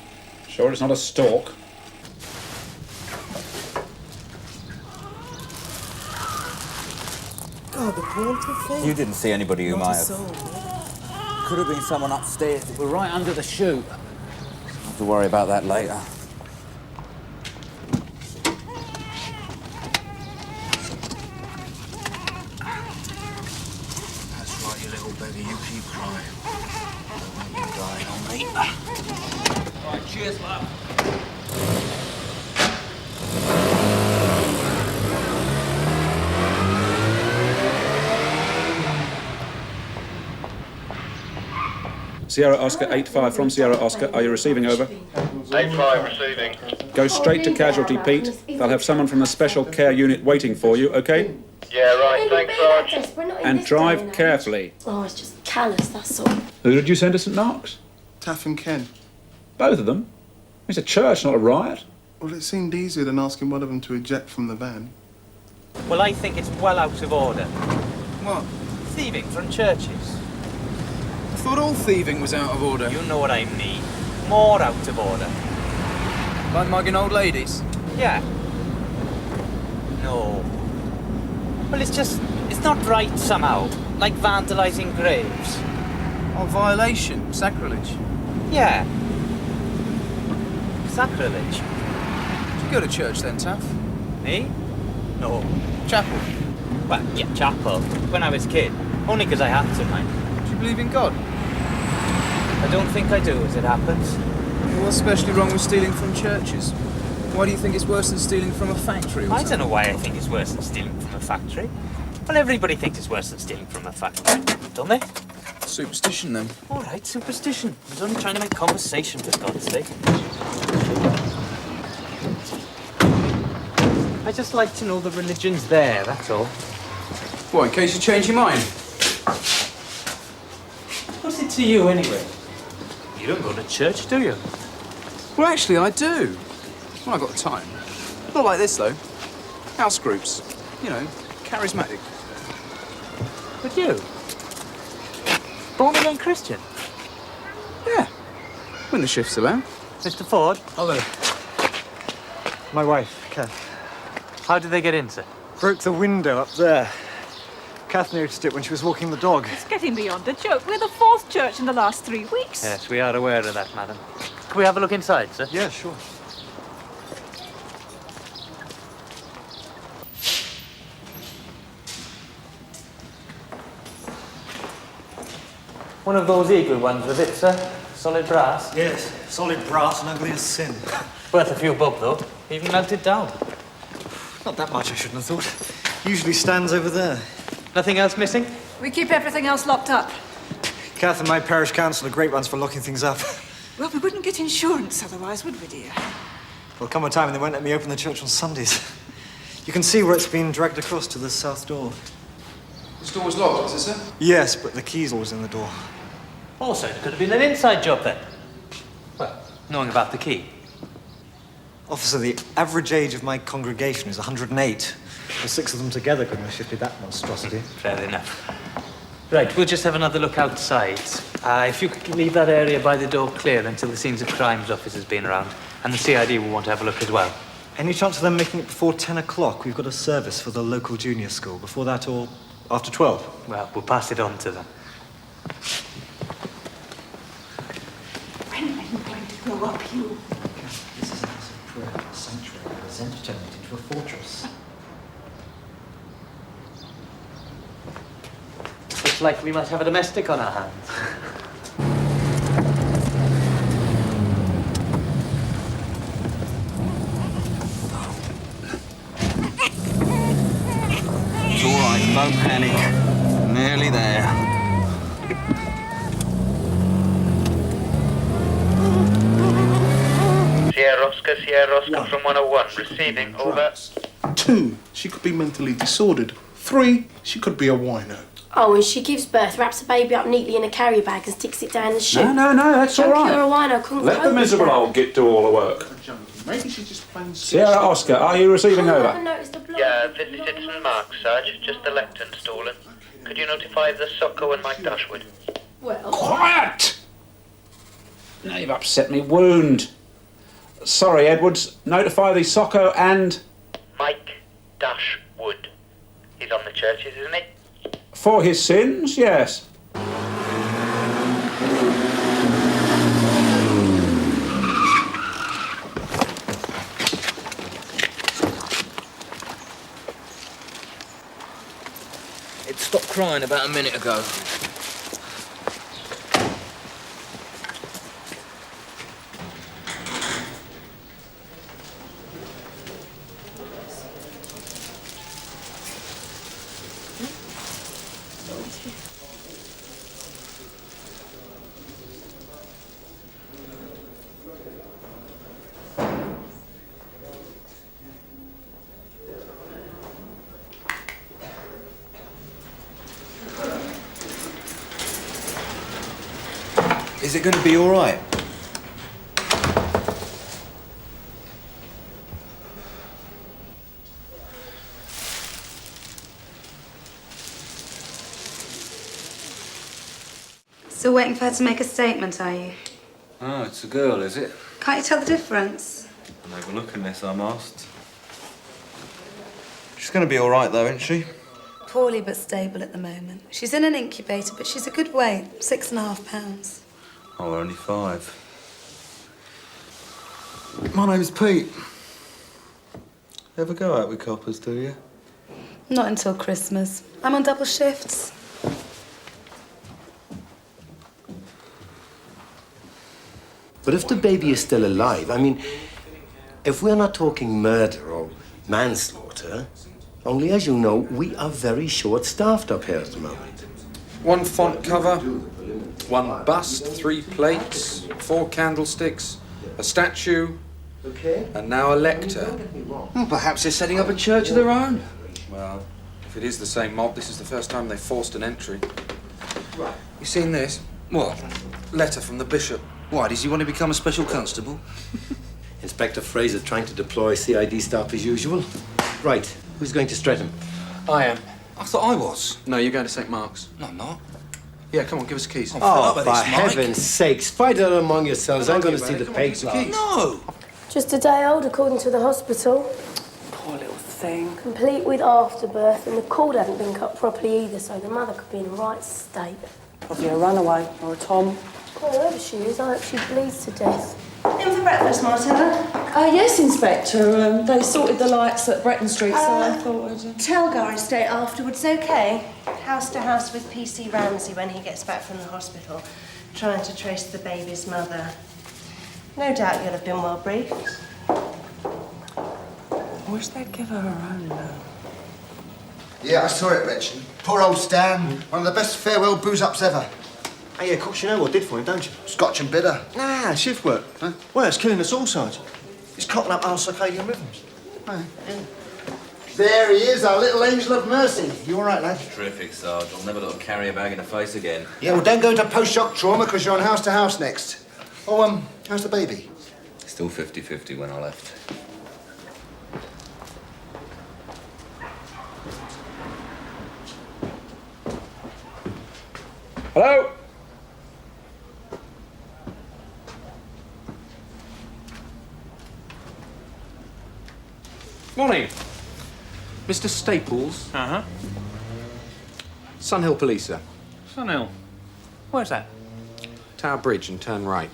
Sure it's not a stalk. God, the poor thing. You didn't see anybody who Not might a have. soul. Could have been someone upstairs. We're right under the chute. I'll have to worry about that later. That's right, you little beggar, you keep crying. Don't want you dying on me. Right, cheers, love. Sierra Oscar 85 from Sierra Oscar. Are you receiving, over? 85 receiving. Go straight to casualty, Pete. They'll have someone from the special care unit waiting for you, okay? Yeah, right, thanks, Sarge. And drive carefully. Oh, it's just callous, that's all. Who did you send to St Mark's? Taff and Ken. Both of them? It's a church, not a riot. Well, it seemed easier than asking one of them to eject from the van. Well, I think it's well out of order. What? Thieving from churches. I thought all thieving was out of order. You know what I mean. More out of order. Like mugging old ladies? Yeah. No. Well, it's not right somehow. Like vandalising graves. Oh, violation, sacrilege. Yeah. Sacrilege. Did you go to church then, Taff? Me? No. Chapel? Well, yeah, chapel. When I was a kid. Only because I had to, mind. Do you believe in God? I don't think I do, as it happens. What's especially wrong with stealing from churches? Why do you think it's worse than stealing from a factory? I don't know why I think it's worse than stealing from a factory. Well, everybody thinks it's worse than stealing from a factory, don't they? Superstition, then. All right, superstition. I was only trying to make conversation, for God's sake. I just like to know the religion's there, that's all. What, in case you change your mind? What's it to you, anyway? You don't go to church, do you? Well, actually, I do. When I've got the time. Not like this, though. House groups. You know, charismatic. But you? Born again Christian? Yeah. When the shift's allowed. Mr. Ford? Hello. My wife, Kath. How did they get in, sir? Broke the window up there. Kath noticed it when she was walking the dog. It's getting beyond a joke. We're the 4th church in the last 3 weeks. Yes, we are aware of that, madam. Can we have a look inside, sir? Yeah, sure. One of those eagle ones with it, sir? Solid brass? Yes, solid brass and ugly as sin. Worth a few bob, though. Even melted down. Not that much, I shouldn't have thought. Usually stands over there. Nothing else missing? We keep everything else locked up. Kath and my parish council are great ones for locking things up. Well, we wouldn't get insurance otherwise, would we, dear? There'll come a time when they won't let me open the church on Sundays. You can see where it's been dragged across to the south door. This door was locked, is it, sir? Yes, but the key's always in the door. Also, it could have been an inside job, then. Well, knowing about the key. Officer, the average age of my congregation is 108. The 6 of them together couldn't have shifted that monstrosity. Fair enough. Right, we'll just have another look outside. If you could leave that area by the door clear until the scenes of crimes officer's been around. And the CID will want to have a look as well. Any chance of them making it before 10 o'clock? We've got a service for the local junior school. Before that or after 12? Well, we'll pass it on to them. When are you going to grow up, you? This is a house of prayer, a sanctuary. It's turned it into a fortress. Looks like we must have a domestic on our hands. It's all right, don't panic. Nearly there. Sierra Oscar from 101, receiving, over. 2, she could be mentally disordered. 3, she could be a wino. Oh, and she gives birth, wraps the baby up neatly in a carrier bag and sticks it down the chute. No, that's all right. You're a wino, couldn't Let the miserable old git do all the work. Maybe she's just plain Sierra Oscar, are you receiving over? Yeah, visited St. Mark's, Sarge, just the lectern stolen. Could you notify the Socko and Mike Dashwood? Well... Quiet! Now you've upset me wound. Sorry, Edwards. Notify the Socko and... Mike Dashwood. He's on the churches, isn't he? For his sins, yes. It stopped crying about a minute ago. Is it going to be all right? Still waiting for her to make a statement, are you? Oh, it's a girl, is it? Can't you tell the difference? I'll overlook unless I'm asked. She's going to be all right, though, isn't she? Poorly but stable at the moment. She's in an incubator, but she's a good weight, 6.5 pounds. Oh, we're only 5. My name's Pete. Ever go out with coppers, do you? Not until Christmas. I'm on double shifts. But if the baby is still alive, I mean, if we're not talking murder or manslaughter, only as you know, we are very short-staffed up here at the moment. 1 font cover, 1 bust, 3 plates, 4 candlesticks, a statue, and now a lector. Well, perhaps they're setting up a church of their own. Well, if it is the same mob, this is the first time they've forced an entry. You seen this? What? Letter from the bishop. Why, does he want to become a special constable? Inspector Fraser trying to deploy CID staff as usual. Right, who's going to Streatham? I am. I thought I was. No, you're going to St. Mark's. No, I'm not. Yeah, come on, give us the keys. Oh, for heaven's sakes, fight it among yourselves. I'm going to see the paper. No! Just a day old, according to the hospital. Poor little thing. Complete with afterbirth, and the cord hadn't been cut properly either, so the mother could be in the right state. Probably a runaway or a tom. Well, whoever she is, I hope she bleeds to death. In for breakfast, Martella? Yes, Inspector. They sorted the lights at Breton Street, so I thought I'd... Telgar Estate afterwards, okay? House to house with PC Ramsey when he gets back from the hospital, trying to trace the baby's mother. No doubt you'll have been well briefed. Wish they'd give her her own, though. Yeah, I saw it, Rich. Poor old Stan. One of the best farewell booze-ups ever. Hey, yeah, of course you know what I did for him, don't you? Scotch and bitter. Nah, shift work. Huh? Well, it's killing us all, Sergeant. He's cocking up our circadian rhythms. There he is, our little angel of mercy. You all right, lad? Terrific, Sarge. I'll never let him carry a bag in the face again. Yeah, well, don't go to post-shock trauma because you're on house to house next. Oh, how's the baby? Still 50-50 when I left. Hello? Morning. Mr. Staples? Uh-huh. Sunhill Police, sir. Scannell. Where's that? Tower Bridge and turn right.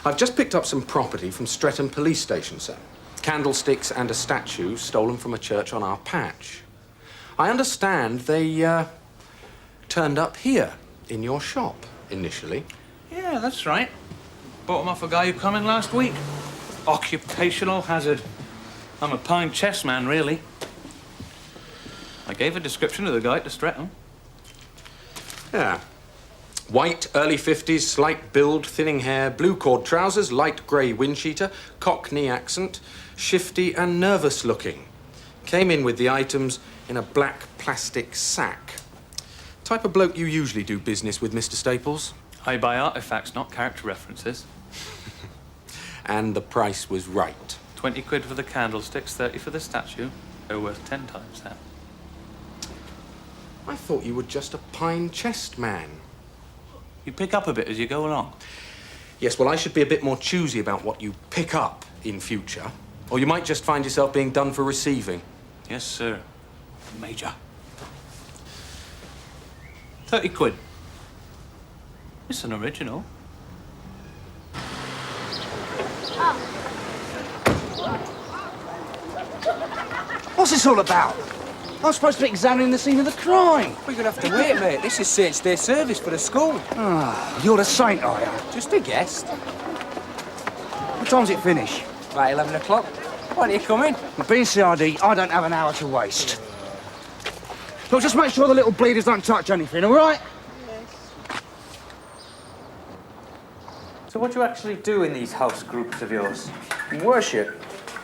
I've just picked up some property from Streatham Police Station, sir. Candlesticks and a statue stolen from a church on our patch. I understand they, turned up here in your shop initially. Yeah, that's right. Bought 'em off a guy who come in last week. Occupational hazard. I'm a pine chess man, really. I gave a description of the guy to Streatham. Yeah. White, early 50s, slight build, thinning hair, blue cord trousers, light grey windcheater, Cockney accent, shifty and nervous looking. Came in with the items in a black plastic sack. Type of bloke you usually do business with, Mr. Staples? I buy artifacts, not character references. And the price was right. 20 quid for the candlesticks, 30 for the statue. They're worth 10 times that. I thought you were just a pine chest man. You pick up a bit as you go along. Yes, well, I should be a bit more choosy about what you pick up in future, or you might just find yourself being done for receiving. Yes, sir. Major. 30 quid. It's an original. What's this all about? I'm supposed to be examining the scene of the crime. We're gonna have to wait, mate. This is Saint's Day service for the school. Ah, you're the saint, are you? Just a guest. What time's it finish? About 11 o'clock. Why don't you come in? Well, being CID, I don't have an hour to waste. Look, just make sure the little bleeders don't touch anything, all right? So what do you actually do in these house groups of yours? Worship.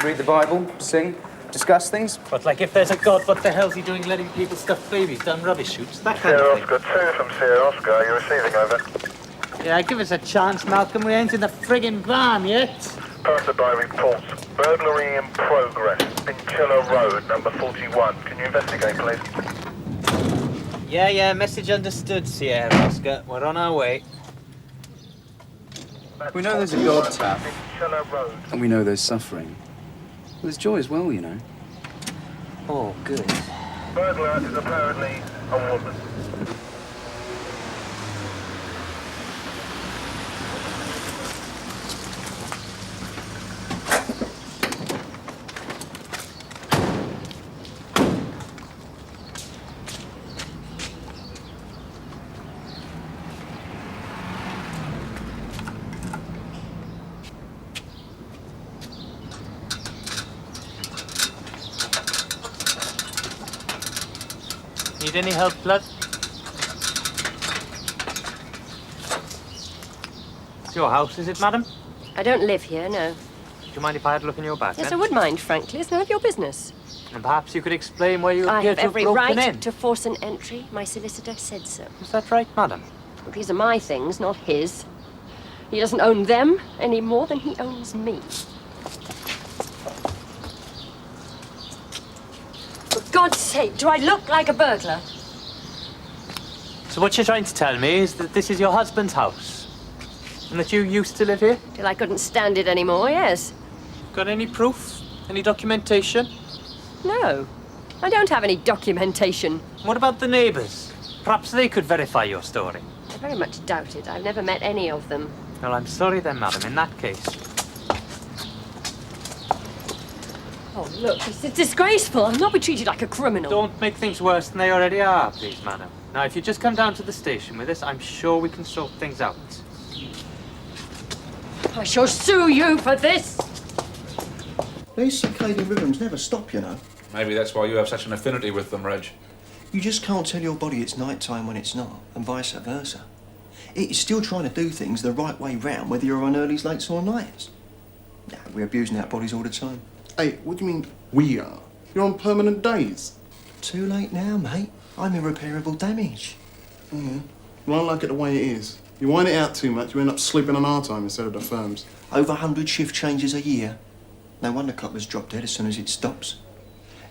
Read the Bible, sing, discuss things. But like if there's a God, what the hell's he doing letting people stuff babies down rubbish chutes? That kind of thing. Oscar 2 from Sierra Oscar. You're receiving, over. Yeah, give us a chance, Malcolm. We ain't in the friggin' van yet. Posted by reports. Burglary in progress. Pinchilla Road, number 41. Can you investigate, please? Yeah, message understood, Sierra Oscar. We're on our way. We know there's a God tap, and we know there's suffering. There's joy as well, you know. Oh, good. Burglar is apparently a woman. Need any help, lad? It's your house, is it, madam? I don't live here, no. Do you mind if I had a look in your bag, Yes, I then? would mind, frankly. It's none of your business. And perhaps you could explain where you I appear have to have every broken right in. to force an entry. My solicitor said so. Is that right, madam? Well, these are my things, not his. He doesn't own them any more than he owns me. For God's sake, do I look like a burglar? So what you're trying to tell me is that this is your husband's house? And that you used to live here? Till I couldn't stand it anymore, yes. Got any proof? Any documentation? No, I don't have any documentation. What about the neighbours? Perhaps they could verify your story. I very much doubt it. I've never met any of them. Well, I'm sorry then, madam, in that case. Oh, look, it's disgraceful. I'll not be treated like a criminal. Don't make things worse than they already are, please, madam. Now, if you just come down to the station with us, I'm sure we can sort things out. I shall sue you for this. These circadian rhythms never stop, you know. Maybe that's why you have such an affinity with them, Reg. You just can't tell your body it's night time when it's not, and vice versa. It is still trying to do things the right way round, whether you're on earlys, lates or nights. Nah, we're abusing our bodies all the time. Hey, what do you mean, we are? You're on permanent days. Too late now, mate. I'm irreparable damage. Yeah. Well, I like it the way it is. You wind it out too much, you end up sleeping on our time instead of the firm's. Over 100 shift changes a year. No wonder clockers drop dead as soon as it stops.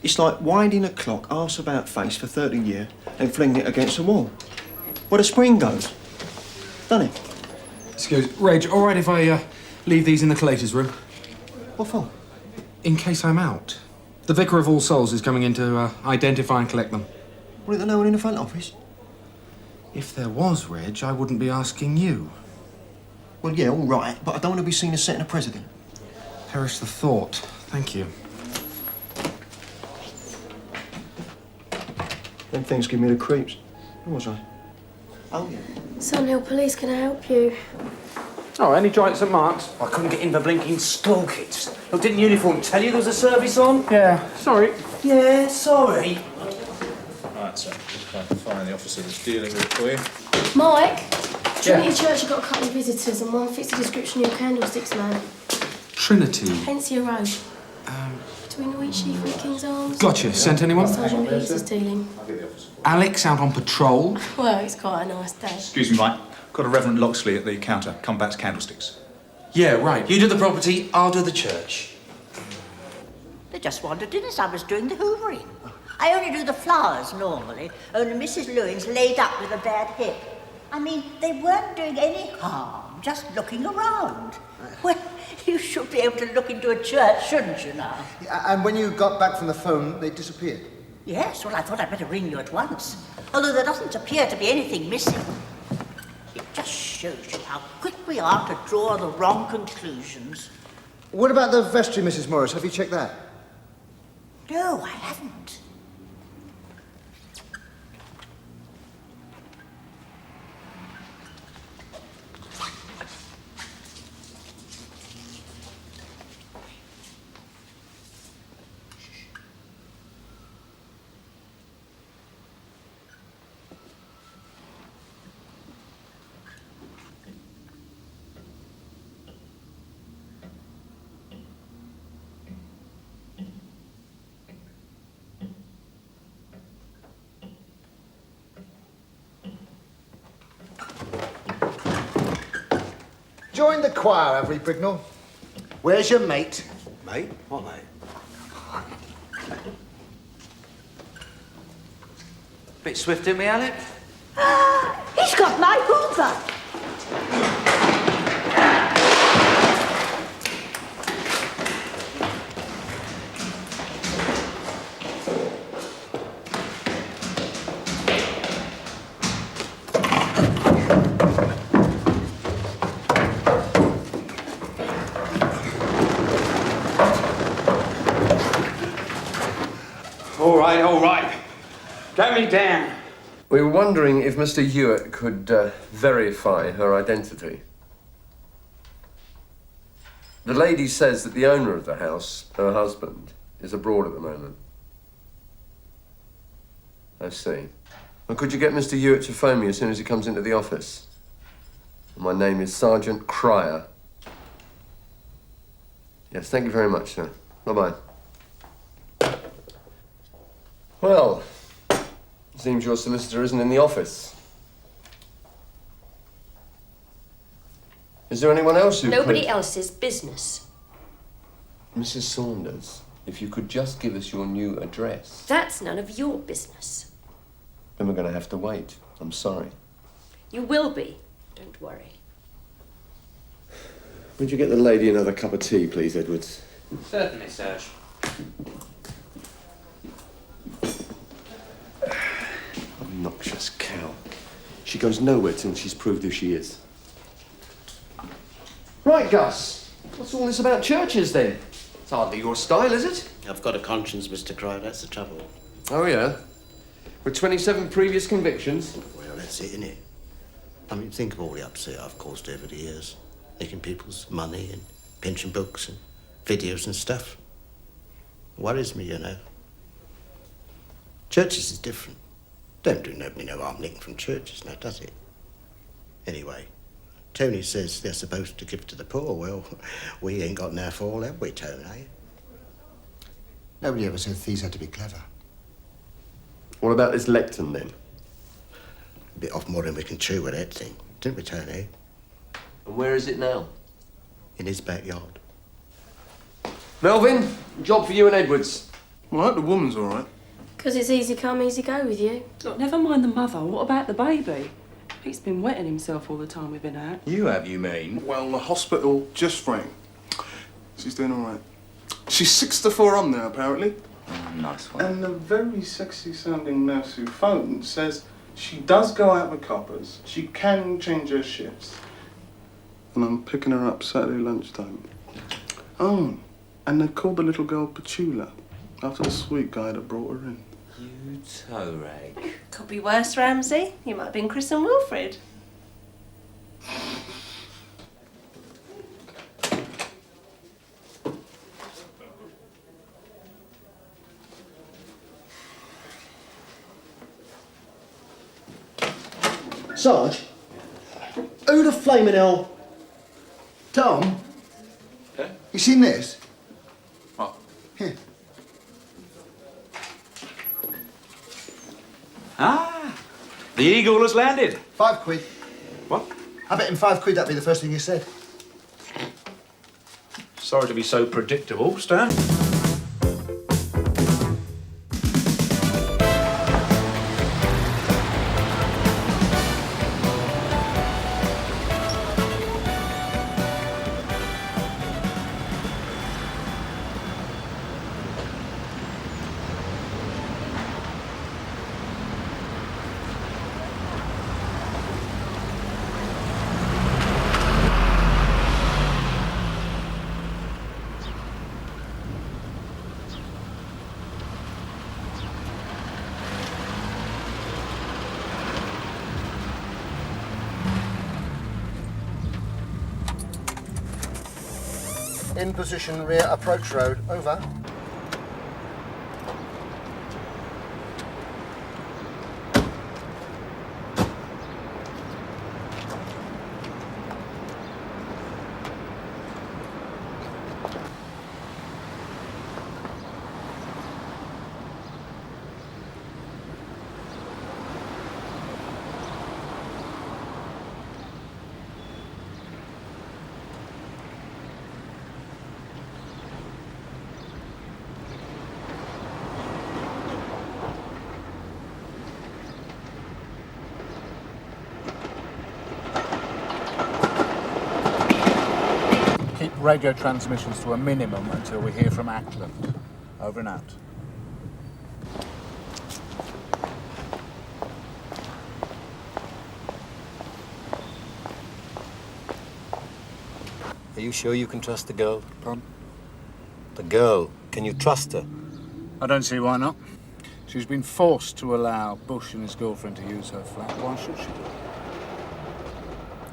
It's like winding a clock arse about face for 30 years and flinging it against the wall. Where the spring goes. Done it? Excuse, Reg, all right if I leave these in the collator's room? What for? In case I'm out. The Vicar of All Souls is coming in to identify and collect them. Well, there no one in the front office? If there was, Reg, I wouldn't be asking you. Well, yeah, all right, but I don't want to be seen as setting a precedent. Perish the thought. Thank you. Them things give me the creeps. Where was I? Oh, yeah. Sunhill Police, can I help you? Oh, any joy at St Mark's? I couldn't get in the blinking school kids. Look, didn't uniform tell you there was a service on? Yeah, sorry. Yeah, sorry. Right, so just trying to find the officer that's dealing with it for you. Mike, Trinity Church have got a couple of visitors and one fits the description of your candlesticks, man. Trinity. Pensier Road. Between the Wheat Sheaf and the King's Arms. Gotcha. Sent anyone? Sergeant Peace is dealing. Alex out on patrol. Well, it's quite a nice day. Excuse me, Mike. Got a Reverend Loxley at the counter. Combats candlesticks. Yeah, right. You do the property, I'll do the church. They just wandered in as I was doing the hoovering. I only do the flowers normally, only Mrs. Lewin's laid up with a bad hip. I mean, they weren't doing any harm, just looking around. Well, you should be able to look into a church, shouldn't you now? And when you got back from the phone, they disappeared? Yes, well, I thought I'd better ring you at once. Although there doesn't appear to be anything missing. It just shows you how quick we are to draw the wrong conclusions. What about the vestry, Mrs. Morris? Have you checked that? No, I haven't. Join the choir, have we, Brignall? Where's your mate? Mate? What mate? Bit swift in me, Alec? He's got my hoover! All right. Get me down. We were wondering if Mr. Hewitt could verify her identity. The lady says that the owner of the house, her husband, is abroad at the moment. I see. Well, could you get Mr. Hewitt to phone me as soon as he comes into the office? My name is Sergeant Cryer. Yes, thank you very much, sir. Bye-bye. Well, seems your solicitor isn't in the office. Is there anyone else who Nobody else's business. Mrs. Saunders, if you could just give us your new address. That's none of your business. Then we're going to have to wait. I'm sorry. You will be. Don't worry. Would you get the lady another cup of tea, please, Edwards? Certainly, Serge. Obnoxious cow. She goes nowhere till she's proved who she is. Right, Gus. What's all this about churches, then? It's hardly your style, is it? I've got a conscience, Mr. Cryer, that's the trouble. Oh, yeah? With 27 previous convictions? Well, that's it, innit? I mean, think of all the upset I've caused over the years. Making people's money and pension books and videos and stuff. Worries me, you know. Churches is different. Don't do nobody no harm nicking from churches now, does it? Anyway, Tony says they're supposed to give to the poor. Well, we ain't got enough for all, have we, Tony? Nobody ever said thieves had to be clever. What about this Litten, then? A bit off more than we can chew with that thing, didn't we, Tony? And where is it now? In his backyard. Melvin, job for you and Edwards. Well, I hope the woman's all right. 'Cause it's easy come, easy go with you. Look, never mind the mother. What about the baby? He's been wetting himself all the time we've been out. You have, you mean? Well, the hospital just rang. She's doing all right. She's 6 to 4 on there, apparently. Nice one. And the very sexy-sounding nurse who phoned says she does go out with coppers. She can change her shifts. And I'm picking her up Saturday lunchtime. Oh, and they called the little girl Petula after the sweet guy that brought her in. You toe rag. Could be worse, Ramsey. You might have been Chris and Wilfred. Sarge? Who the flaming hell? Tom? You seen this? What? Here. Ah, the eagle has landed. £5. What? I bet him £5 that'd be the first thing you said. Sorry to be so predictable, Stan. In position, rear approach road. Over. Keep radio transmissions to a minimum until we hear from Ackland. Over and out. Are you sure you can trust the girl, Tom? The girl, can you trust her? I don't see why not. She's been forced to allow Bush and his girlfriend to use her flat. Why should she?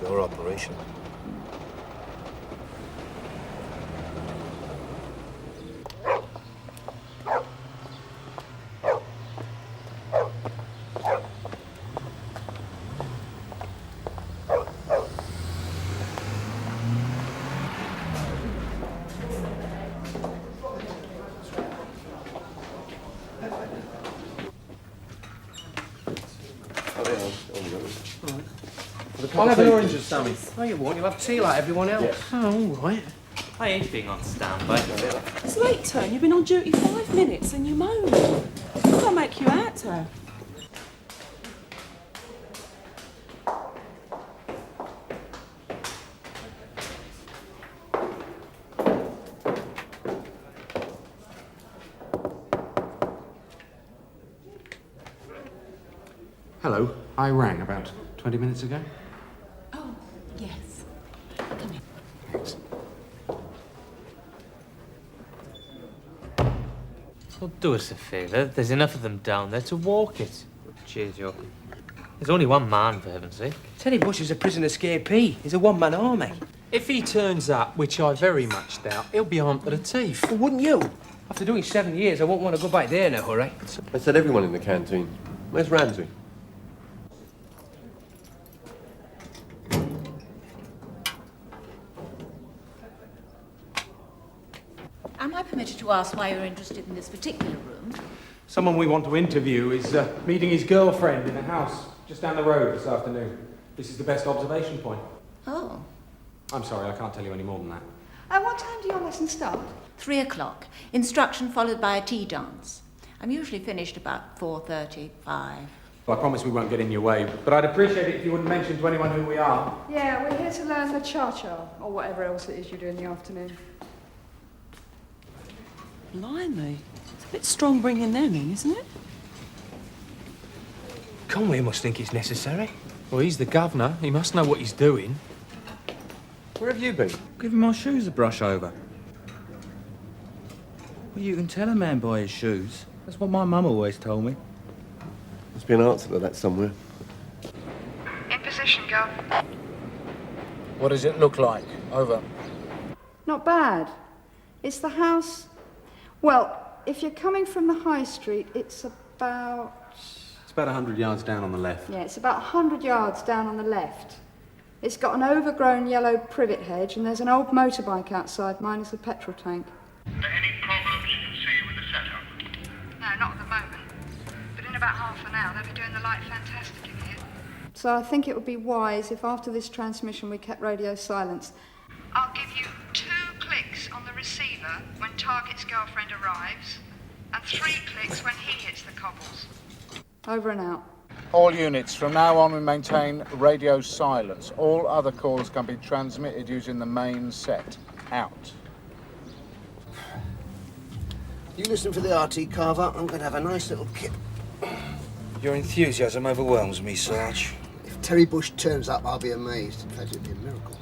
Your operation. I'll have an orange or something. Oh, you won't. You'll have tea like everyone else. Yeah. Oh, all right. I ain't being on standby. It's late, Tone. You've been on duty 5 minutes and you're moaning. I'll make you out, Tone. Hello. I rang about 20 minutes ago. Oh, yes. Come here. Thanks. Well, do us a favour. There's enough of them down there to walk it. Cheers, York. There's only one man, for heaven's sake. Teddy Bush is a prison escapee. He's a one-man army. If he turns up, which I very much doubt, he'll be armed to the teeth. Well, wouldn't you? After doing 7 years, I won't want to go back there in a hurry. I said everyone in the canteen. Where's Ramsey? Am I permitted to ask why you're interested in this particular room? Someone we want to interview is meeting his girlfriend in a house just down the road this afternoon. This is the best observation point. Oh. I'm sorry, I can't tell you any more than that. What time do your lessons start? 3 o'clock. Instruction followed by a tea dance. I'm usually finished about 4:30, 5. Well, I promise we won't get in your way, but I'd appreciate it if you wouldn't mention to anyone who we are. Yeah, we're here to learn the cha-cha, or whatever else it is you do in the afternoon. Blimey. It's a bit strong bringing them in, isn't it? Conway must think it's necessary. Well, he's the governor. He must know what he's doing. Where have you been? Giving my shoes a brush over. Well, you can tell a man by his shoes. That's what my mum always told me. Must be an answer to that somewhere. In position, Gov. What does it look like? Over. Not bad. It's the house... Well, if you're coming from the high street, it's about... It's about 100 yards down on the left. Yeah, it's about 100 yards down on the left. It's got an overgrown yellow privet hedge, and there's an old motorbike outside. Mine is a petrol tank. Are there any problems you can see with the setup? No, not at the moment. But in about half an hour, they'll be doing the light fantastic in here. So I think it would be wise if after this transmission we kept radio silence. I'll give you 2 clicks on the receiver when target's girlfriend arrives, and 3 clicks when he hits the cobbles. Over and out. All units, from now on we maintain radio silence. All other calls can be transmitted using the main set. Out. You listen for the RT, Carver. I'm going to have a nice little kip. Your enthusiasm overwhelms me, Sarge. If Terry Bush turns up, I'll be amazed. In fact, it'd be a miracle.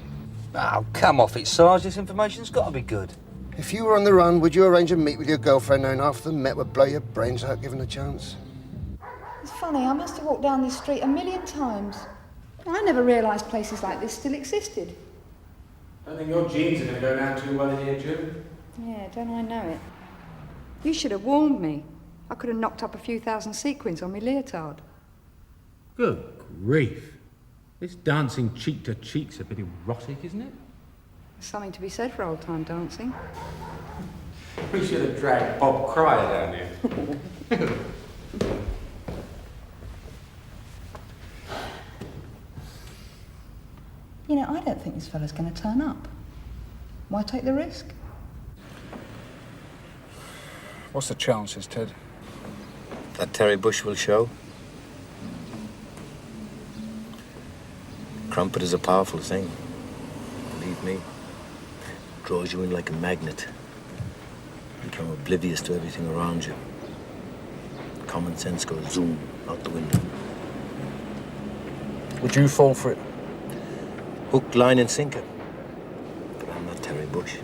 Oh, come off it, Sarge. This information's got to be good. If you were on the run, would you arrange a meet with your girlfriend knowing half of them met would blow your brains out given a chance? It's funny, I must have walked down this street 1,000,000 times. I never realised places like this still existed. I think your jeans are going to go down too well in here, Jim. Yeah, don't I know it? You should have warned me. I could have knocked up a few thousand sequins on my leotard. Good grief. This dancing cheek to cheek's a bit erotic, isn't it? There's something to be said for old-time dancing. We should have dragged Bob Cryer down here. You know, I don't think this fella's going to turn up. Why take the risk? What's the chances, Ted? That Terry Bush will show. Crumpet is a powerful thing. Believe me. Draws you in like a magnet. You become oblivious to everything around you. Common sense goes zoom out the window. Would you fall for it? Hook, line, and sinker. But I'm not Terry Bush.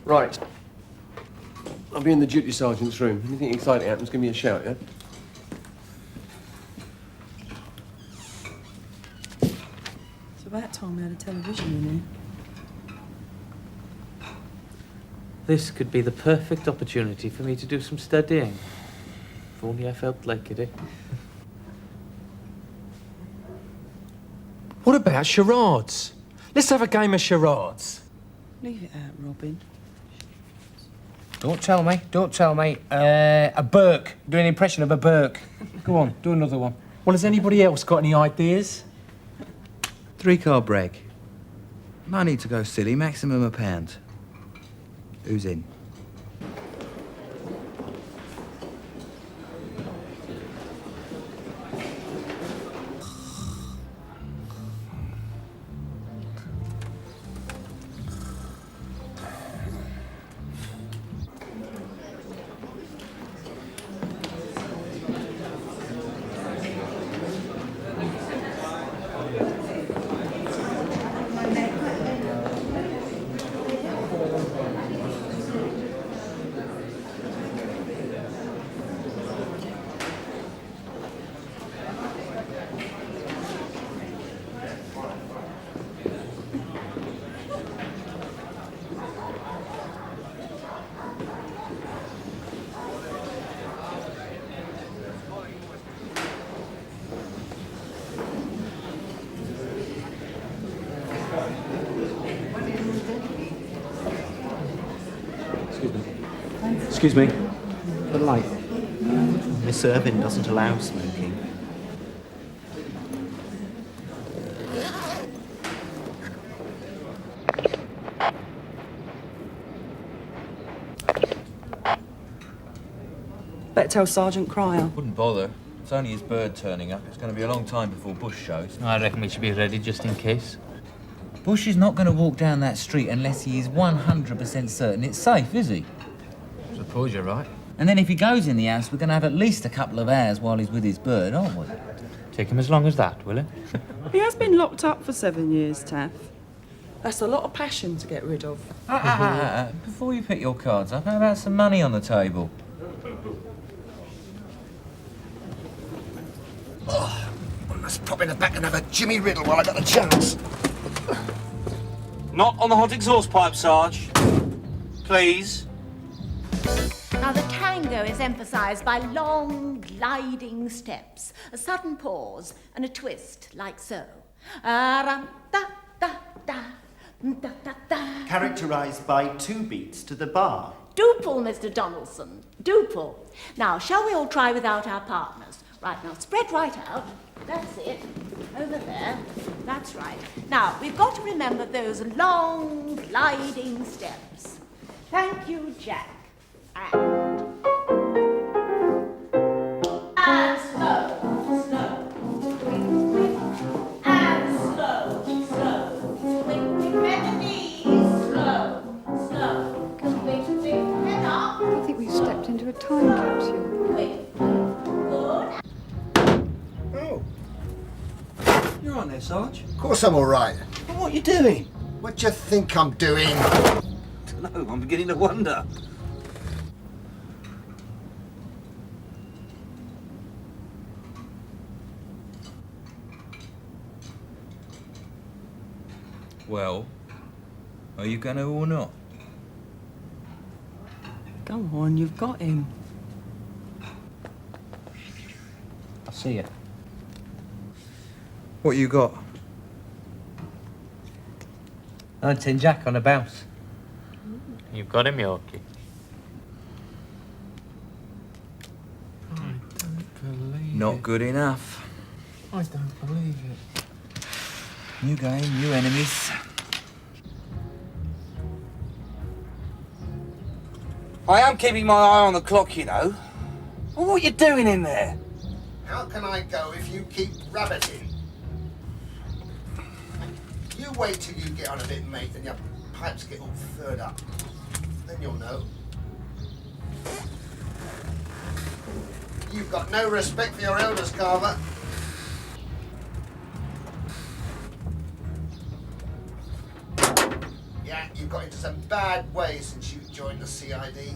Right. I'll be in the duty sergeant's room. Anything exciting happens, give me a shout, yeah? It's about time we had a television in here. This could be the perfect opportunity for me to do some studying. If only I felt like it, eh? What about charades? Let's have a game of charades. Leave it out, Robin. Don't tell me, don't tell me. A Burke. Do an impression of a Burke. Go on, do another one. Well, has anybody else got any ideas? 3-card break. No need to go silly, maximum £1. Who's in? Excuse me. The light. Miss Irvin doesn't allow smoking. Better tell Sergeant Cryer. Wouldn't bother. It's only his bird turning up. It's going to be a long time before Bush shows. I reckon we should be ready just in case. Bush is not going to walk down that street unless he is 100% certain it's safe, is he? Suppose you're right. And then if he goes in the house, we're going to have at least a couple of hours while he's with his bird, aren't we? Take him as long as that, will it? He has been locked up for 7 years, Taff. That's a lot of passion to get rid of. Before you pick your cards up, how about some money on the table? Oh, I must pop in the back and have a Jimmy Riddle while I got a chance. Not on the hot exhaust pipe, Sarge. Please. Now, the tango is emphasised by long, gliding steps, a sudden pause, and a twist, like so. Characterised by 2 beats to the bar. Do pull, Mr. Donaldson. Do pull. Now, shall we all try without our partners? Right, now, spread right out. That's it. Over there. That's right. Now, we've got to remember those long, gliding steps. Thank you, Jack. And slow, slow, quick, quick, and slow, slow, quick, quick, bend the knees, slow, slow, quick, quick, head up. I think we've stepped into a time capsule. Quick, good. Oh. You're on there, Sarge. Of course I'm all right. Well, what are you doing? What do you think I'm doing? No, I'm beginning to wonder. Well, are you going to or not? Go on, you've got him. I'll see you. What you got? 19 Jack on a bounce. You've got him, Yorkie. Not good enough. I don't believe it. New game, new enemies. I am keeping my eye on the clock, you know. Well, what are you doing in there? How can I go if you keep rabbiting? You wait till you get on a bit, mate, and your pipes get all furred up. Then you'll know. You've got no respect for your elders, Carver. Yeah, you've got into some bad ways since you joined the CID.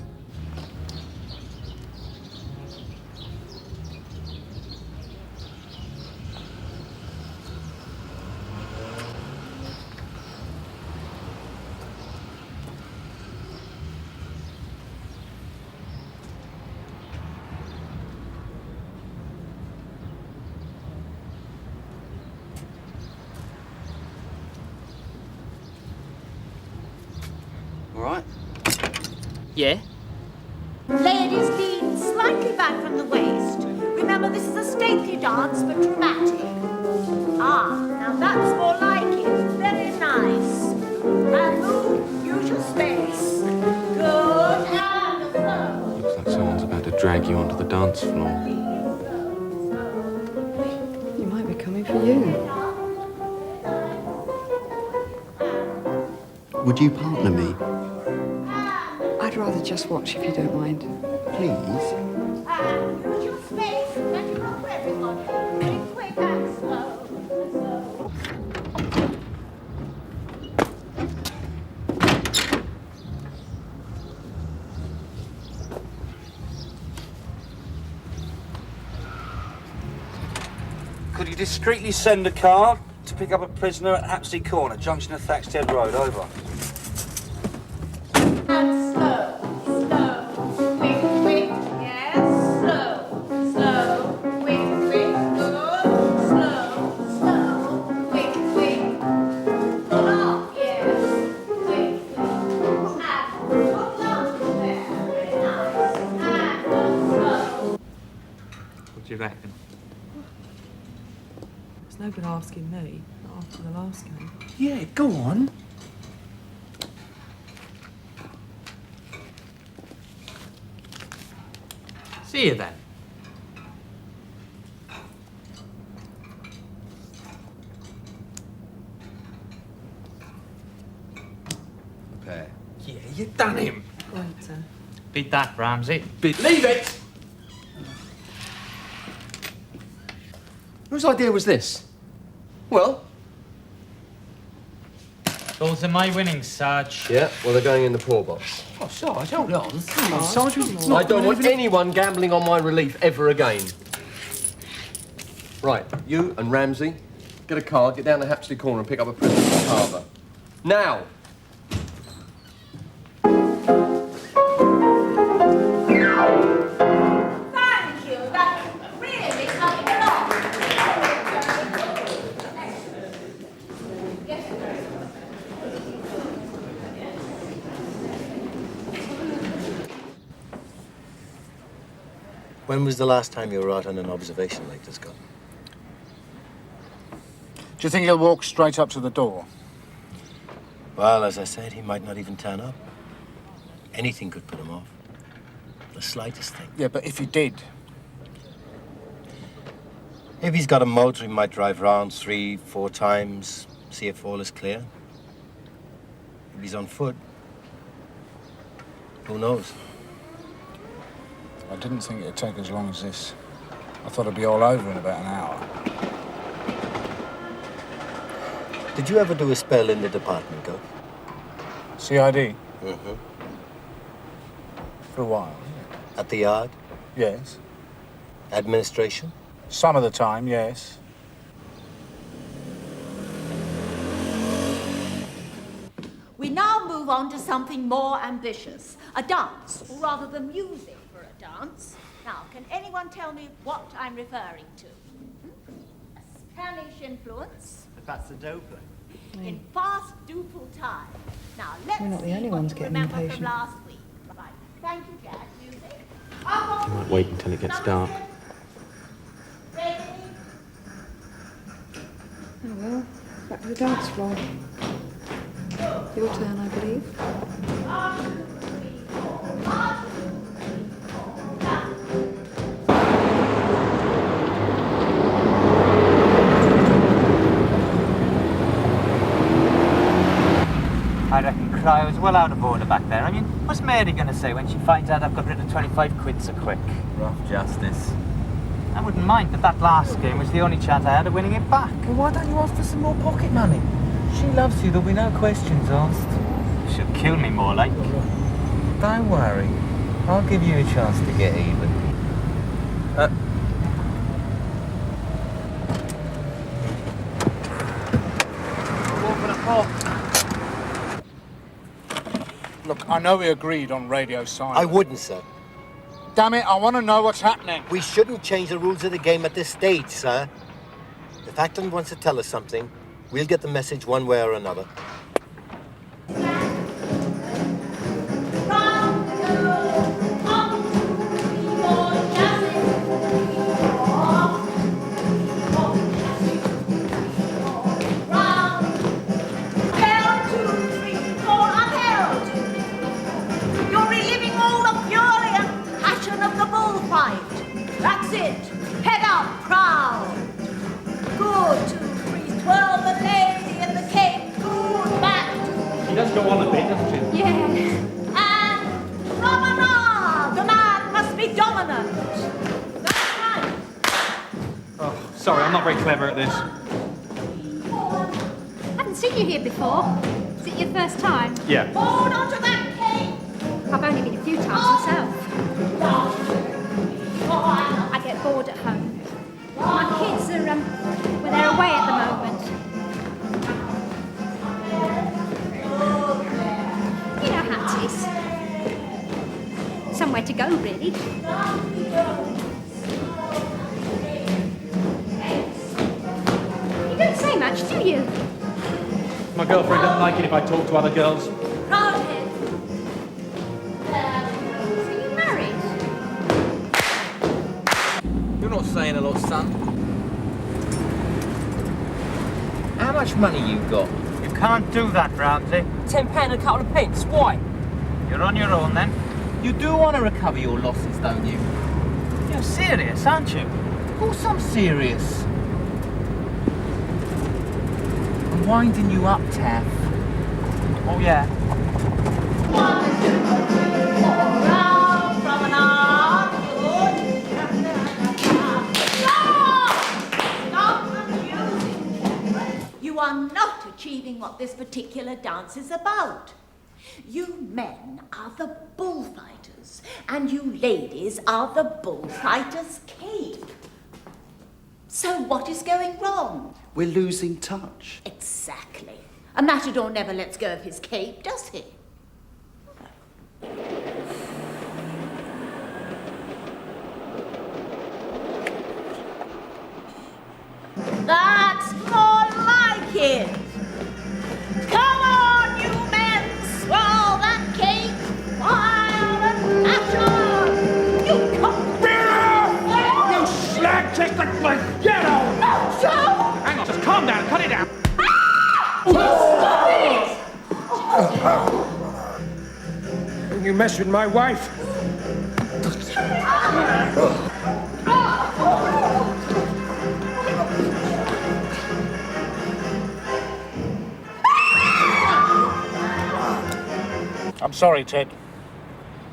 All right? Yeah? Ladies lean slightly back from the waist. Remember, this is a stately dance, but dramatic. Ah, now that's more like it. Very nice. And move, use your space. Good, and the flow. Looks like someone's about to drag you onto the dance floor. You might be coming for you. Would you partner me? I'd rather just watch if you don't mind. Please? Use your space. Let it go for everybody. Quick, quick, and slow. Could you discreetly send a car to pick up a prisoner at Hapsley Corner, junction of Thaxted Road? Over. And slow, slow, quick, quick, yes, slow, slow, quick, quick, good, slow, quick, quick, pull off, yes, quick, quick, and pull off there, very nice, and slow. What do you reckon? There's no good asking me, not after the last game. Yeah, go on. See you then. Pair. Yeah, you done him. Waiter. Beat that, Ramsey. Leave it! Whose idea was this? Well? Those are my winnings, Sarge. Yeah, well, they're going in the poor box. Oh, Sarge, hold on. Come on, Sarge. I don't want anyone gambling on my relief ever again. Right, you and Ramsey, get a car, get down to Hapsley Corner and pick up a prisoner from Carver. Now! Thank you, that's really coming along. When was the last time you were out on an observation like this, Colin? Do you think he'll walk straight up to the door? Well, as I said, he might not even turn up. Anything could put him off. The slightest thing. Yeah, but if he did. If he's got a motor, he might drive round 3-4 times, see if all is clear. If he's on foot, who knows? I didn't think it'd take as long as this. I thought it'd be all over in about an hour. Did you ever do a spell in the department, Gov? CID? Mm-hmm. For a while. At the yard? Yes. Administration? Some of the time, yes. We now move on to something more ambitious. A dance, or rather the music for a dance. Now, can anyone tell me what I'm referring to? A Spanish influence That's the dobro. in fast duple time. Now, let's We're not the see only what ones you getting remember impatient. from last week. Right. Thank you, Jack. Music. You might wait until it gets dark. Ready? Oh well, back to the dance floor. Your turn, I believe. I reckon Cryo's well out of order back there. I mean, what's Mary gonna say when she finds out I've got rid of 25 quid so quick? Rough justice. I wouldn't mind, but that last game was the only chance I had of winning it back. Well, why don't you ask for some more pocket money? She loves you, there'll be no questions asked. She'll kill me more like. Don't worry. I'll give you a chance to get even. Look, I know we agreed on radio silence. I wouldn't, sir. Damn it, I want to know what's happening. We shouldn't change the rules of the game at this stage, sir. If Ackland wants to tell us something, we'll get the message one way or another. Sorry, I'm not very clever at this. Haven't seen you here before. Is it your first time? Yeah. Hold on to that cake! I've only been a few times myself. I get bored at home. My kids are, well, they're away at the moment. You know how it is. Somewhere to go, really. You don't say much, do you? My girlfriend doesn't like it if I talk to other girls. Roundhead. So you married? You're not saying a lot, son. How much money you got? You can't do that, Ramsey. £10 a couple of pence. Why? You're on your own then. You do want to recover your losses, don't you? You're serious, aren't you? Of course I'm serious. I'm winding you up, Taff. Oh, yeah. You are not achieving what this particular dance is about. You men are the bullfighters, and you ladies are the bullfighters' cape. So what is going wrong? We're losing touch. Exactly. A matador never lets go of his cape, does he? That's more like it. Come on, you men, swirl that cape, wild and passion. You come. You slag, take the like, get out! No, Joe! Hang on, just calm down, cut it out. Stop it! You mess with my wife. I'm sorry, Ted.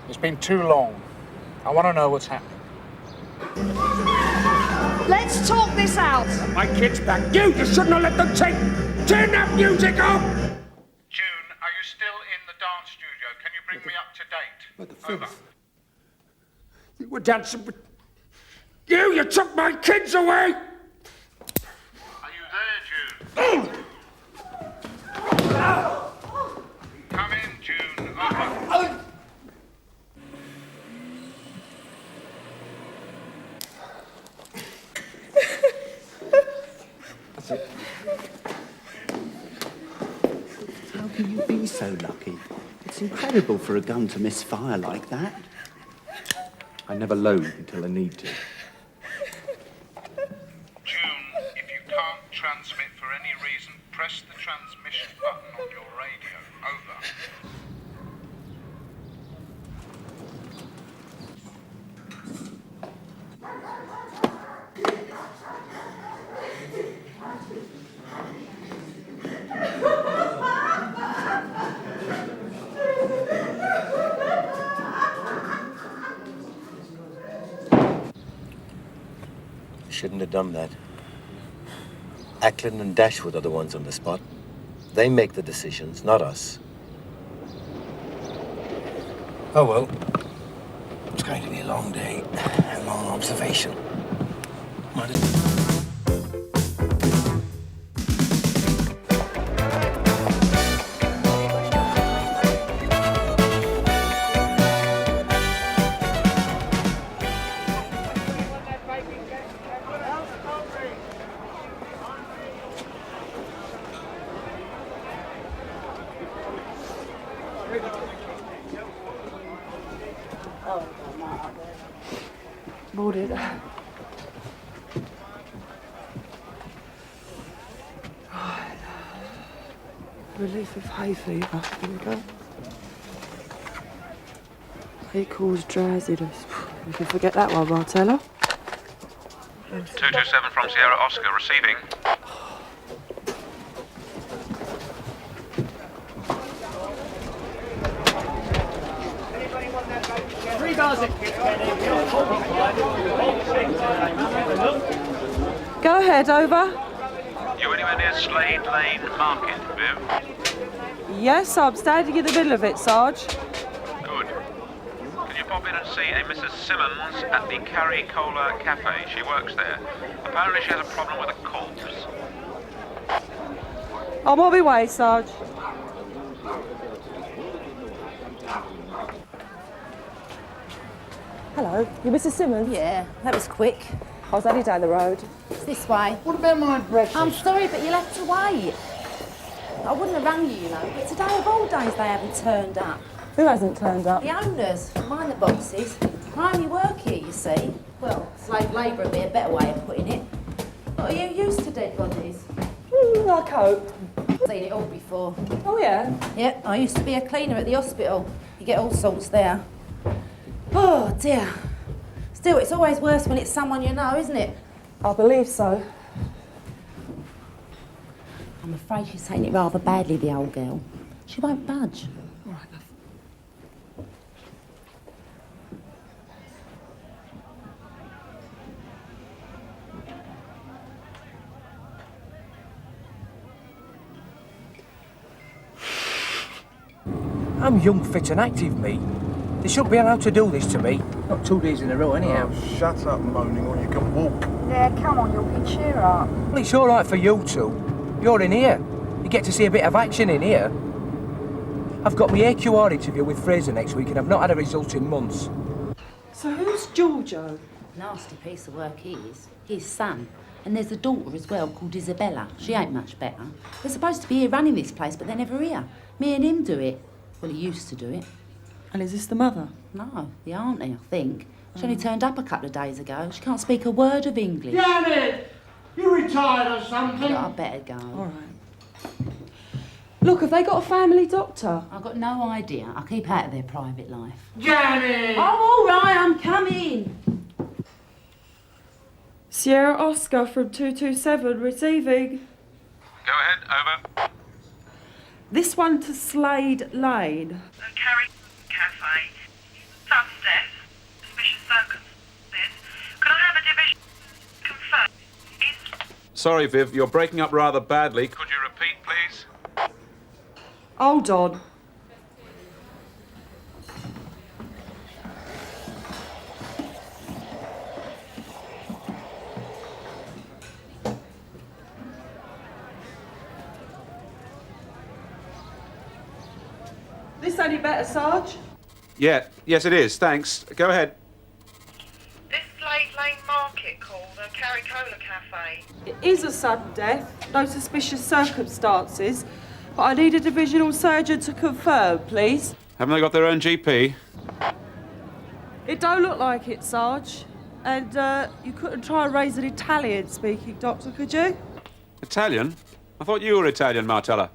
It's been too long. I want to know what's happening. Let's talk this out. My kid's back. You shouldn't have let them turn that music off! June, are you still in the dance studio? Can you bring me up to date? Over. You were dancing with... You took my kids away! Are you there, June? Come in, June. Over. That's it. How can you be so lucky? It's incredible for a gun to misfire like that. I never load until I need to. June, if you can't transmit for any reason, press the transmission button on your radio. Over. Shouldn't have done that. Ackland and Dashwood are the ones on the spot. They make the decisions, not us. Oh well. It's going to be a long day, a long observation. Boarded. Relief of hay fever. Here we go. Equals drowsiness. We can forget that one, Martella. 227 from Sierra Oscar, receiving. Go ahead, over. You anywhere near Slade Lane Market, Viv? Yes, I'm standing in the middle of it, Sarge. Good. Can you pop in and see a Mrs. Simmons at the Carrie Cola Cafe? She works there. Apparently she has a problem with a corpse. I'm on my way, Sarge. Hello, you Mrs. Simmons? Yeah, that was quick. I was only down the road. It's this way. What about my breakfast? I'm sorry, but you'll have to wait. I wouldn't have rang you, you know, but today of all days they haven't turned up. Who hasn't turned up? The owners, mind the boxes. I only work here, you see. Well, slave labour would be a better way of putting it. What, are you used to dead bodies? I cope. Seen it all before. Oh, yeah? Yep, I used to be a cleaner at the hospital. You get all sorts there. Oh, dear. Still, it's always worse when it's someone you know, isn't it? I believe so. I'm afraid she's taking it rather badly, the old girl. She won't budge. All right, love. I'm young, fit and active, me. They shouldn't be allowed to do this to me. Not 2 days in a row, anyhow. Oh, shut up moaning or you can walk. Yeah, come on, Yorkie, cheer up. Well, it's all right for you two. You're in here. You get to see a bit of action in here. I've got my AQR interview with Fraser next week and I've not had a result in months. So who's Giorgio? Nasty piece of work he is. His son. And there's a daughter as well called Isabella. She ain't much better. They're supposed to be here running this place, but they're never here. Me and him do it. Well, he used to do it. And is this the mother? No, the auntie, I think. She only turned up a couple of days ago. She can't speak a word of English. Janet! You retired or something? I better go. All right. Look, have they got a family doctor? I've got no idea. I keep out of their private life. Janet! Oh, all right, I'm coming. Sierra Oscar from 227 receiving. Go ahead, over. This one to Slade Lane. Carrie Cafe. Son's death. Suspicious circumstances. Could I have a division confirmed, please? Sorry, Viv, you're breaking up rather badly. Could you repeat, please? Hold on. This any better, Sarge? Yeah, yes it is, thanks. Go ahead. This Slade Lane Market called the Carrie Cola Cafe. It is a sudden death, no suspicious circumstances, but I need a divisional surgeon to confirm, please. Haven't they got their own GP? It don't look like it, Sarge. And you couldn't try and raise an Italian-speaking doctor, could you? Italian? I thought you were Italian, Martella.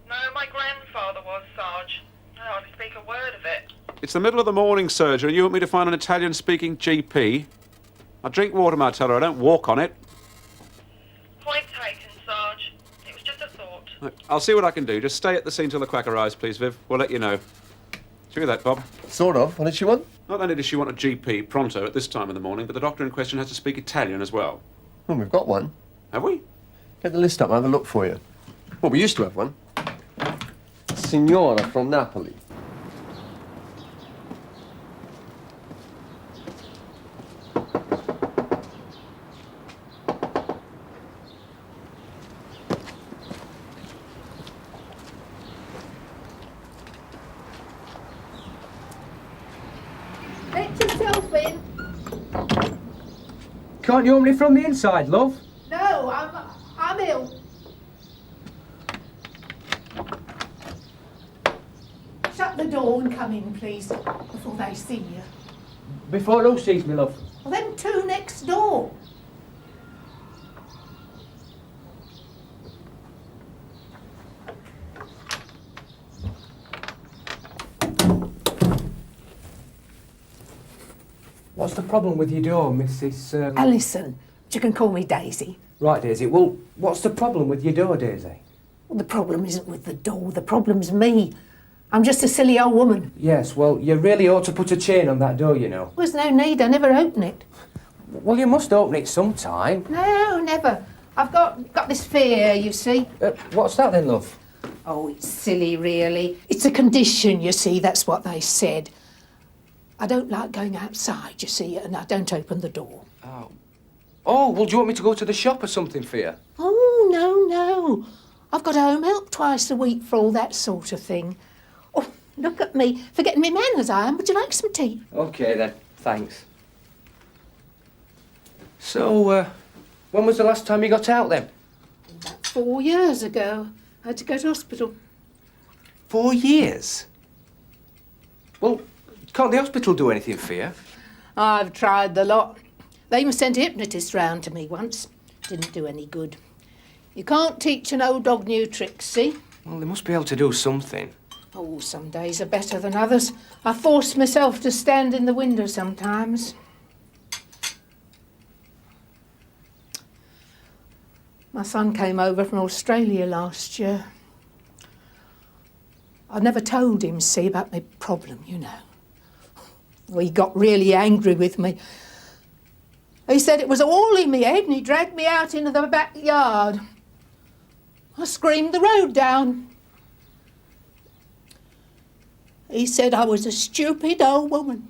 No, my grandfather was, Sarge. I hardly speak a word of it. It's the middle of the morning, surgery, and you want me to find an Italian-speaking GP? I drink water, Martella, I don't walk on it. Point taken, Sarge. It was just a thought. Look, I'll see what I can do. Just stay at the scene till the quack arrives, please, Viv. We'll let you know. See you that, Bob. Sort of. What did she want? Not only does she want a GP pronto at this time of the morning, but the doctor in question has to speak Italian as well. Well, we've got one. Have we? Get the list up, I'll have a look for you. Well, we used to have one. Signora from Napoli. Let yourself in. Can't you open it from the inside, love? No, I'm ill. Shut the door and come in, please, before they see you. Before who sees me, love? Well, them two next door. What's the problem with your door, Mrs. Ellison, but you can call me Daisy. Right, Daisy. Well, what's the problem with your door, Daisy? Well, the problem isn't with the door, the problem's me. I'm just a silly old woman. Yes, well, you really ought to put a chain on that door, you know. There's no need, I never open it. Well, you must open it sometime. No, never. I've got this fear, you see. What's that then, love? Oh, it's silly, really. It's a condition, you see, that's what they said. I don't like going outside, you see, and I don't open the door. Oh, well, do you want me to go to the shop or something for you? Oh, no. I've got home help twice a week for all that sort of thing. Oh, look at me, forgetting my manners I am. Would you like some tea? OK, then. Thanks. So, when was the last time you got out, then? About 4 years ago. I had to go to hospital. 4 years? Well, can't the hospital do anything for you? I've tried the lot. They even sent a hypnotist round to me once. Didn't do any good. You can't teach an old dog new tricks, see? Well, they must be able to do something. Oh, some days are better than others. I force myself to stand in the window sometimes. My son came over from Australia last year. I never told him, see, about my problem, you know. Well, he got really angry with me. He said it was all in me head and he dragged me out into the backyard. I screamed the road down. He said I was a stupid old woman.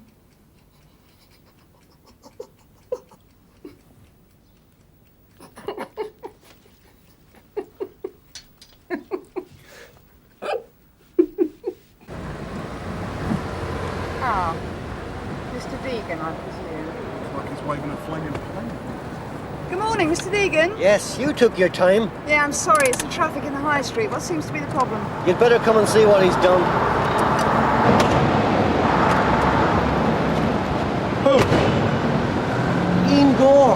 Ah, Mr. Deegan, I presume. Looks like he's waving a flaming plane. Good morning, Mr. Deegan. Yes, you took your time. Yeah, I'm sorry, it's the traffic in the high street. What seems to be the problem? You'd better come and see what he's done. Who? Ian Gore.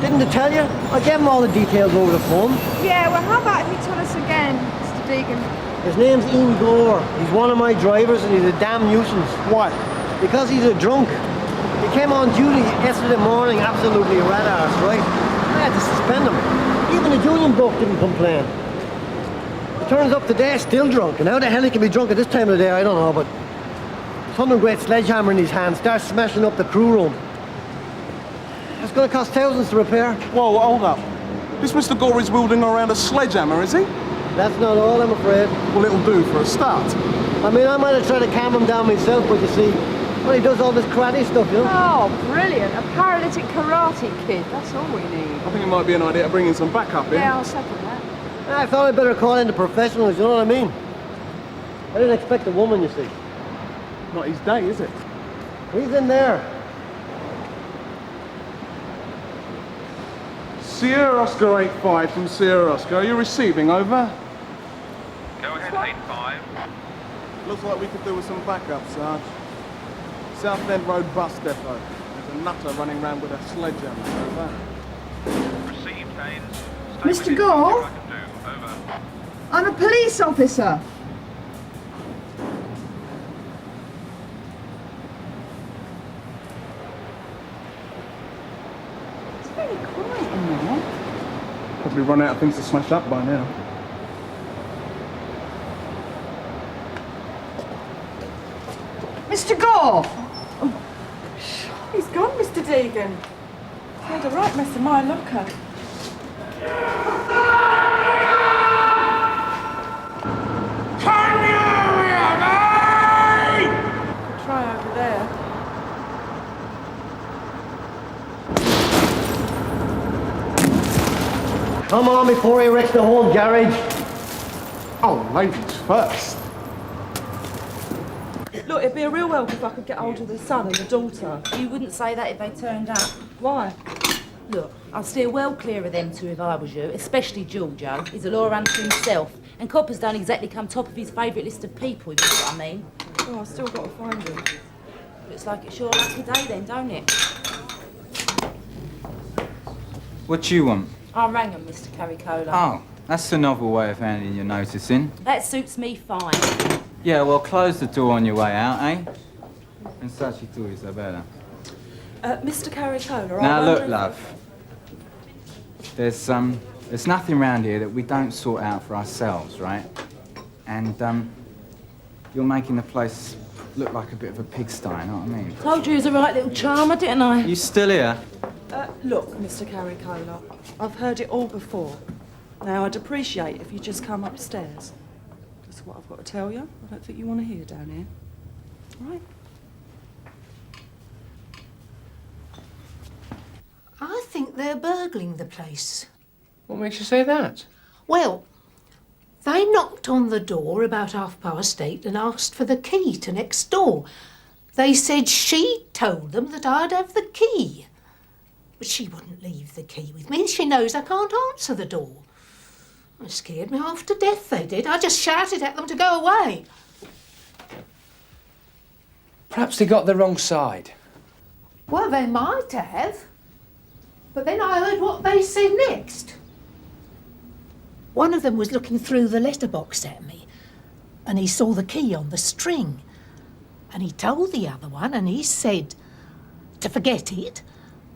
Didn't I tell you? I gave him all the details over the phone. Yeah, well, how about if you tell us again, Mr. Deegan? His name's Ian Gore. He's one of my drivers and he's a damn nuisance. Why? Because he's a drunk. He came on duty yesterday morning, absolutely a rat arse, right? I had to suspend him. Even the union bloke didn't complain. He turns up today still drunk, and how the hell he can be drunk at this time of the day, I don't know, but some great sledgehammer in his hand starts smashing up the crew room. It's going to cost thousands to repair. Whoa, hold up. This Mr. Gore is wielding around a sledgehammer, is he? That's not all, I'm afraid. Well, it'll do for a start. I mean, I might have tried to calm him down myself, but you see, well, he does all this karate stuff, you know? Oh, brilliant. A paralytic karate kid. That's all we need. I think it might be an idea to bring in some backup here. Yeah, I'll second that. I thought I'd better call in the professionals, you know what I mean? I didn't expect a woman, you see. Not his day, is it? He's in there. Sierra Oscar 85 from Sierra Oscar. Are you receiving? Over. Go ahead, 85. Looks like we could do with some backup, Sarge. South End Road bus depot. There's a nutter running around with a sledgehammer. Over. Received, Haynes. Mr. Gore? Over. I'm a police officer. It's very quiet in there. Probably run out of things to smash up by now. Mr. Gore! He's gone, Mr. Deegan. Made a right mess of my locker. Can you hear me? Could try over there. Come on before he wrecks the whole garage. Oh, ladies first. Look, it'd be a real help if I could get hold of the son and the daughter. You wouldn't say that if they turned up. Why? Look, I'd steer well clear of them two if I was you, especially Giorgio. He's a law unto himself, and Copper's don't exactly come top of his favourite list of people, if you know what I mean. Oh, I've still got to find him. Looks like it's your lucky day then, don't it? What do you want? I rang him, Mr. Caricola. Oh, that's a novel way of handing your notice in. That suits me fine. Yeah, well, close the door on your way out, eh? And such it is, I better. Mr. Caricola, Now, look, love. There's nothing round here that we don't sort out for ourselves, right? And, you're making the place look like a bit of a pigsty, you know what I mean? Told you he was a right little charmer, didn't I? You still here? Look, Mr. Caricola, I've heard it all before. Now, I'd appreciate if you just come upstairs. That's what I've got to tell you. I don't think you want to hear down here. All right? I think they're burgling the place. What makes you say that? Well, they knocked on the door about 8:30 and asked for the key to next door. They said she told them that I'd have the key. But she wouldn't leave the key with me. She knows I can't answer the door. They scared me half to death, they did. I just shouted at them to go away. Perhaps they got the wrong side. Well, they might have. But then I heard what they said next. One of them was looking through the letterbox at me, and he saw the key on the string. And he told the other one, and he said to forget it,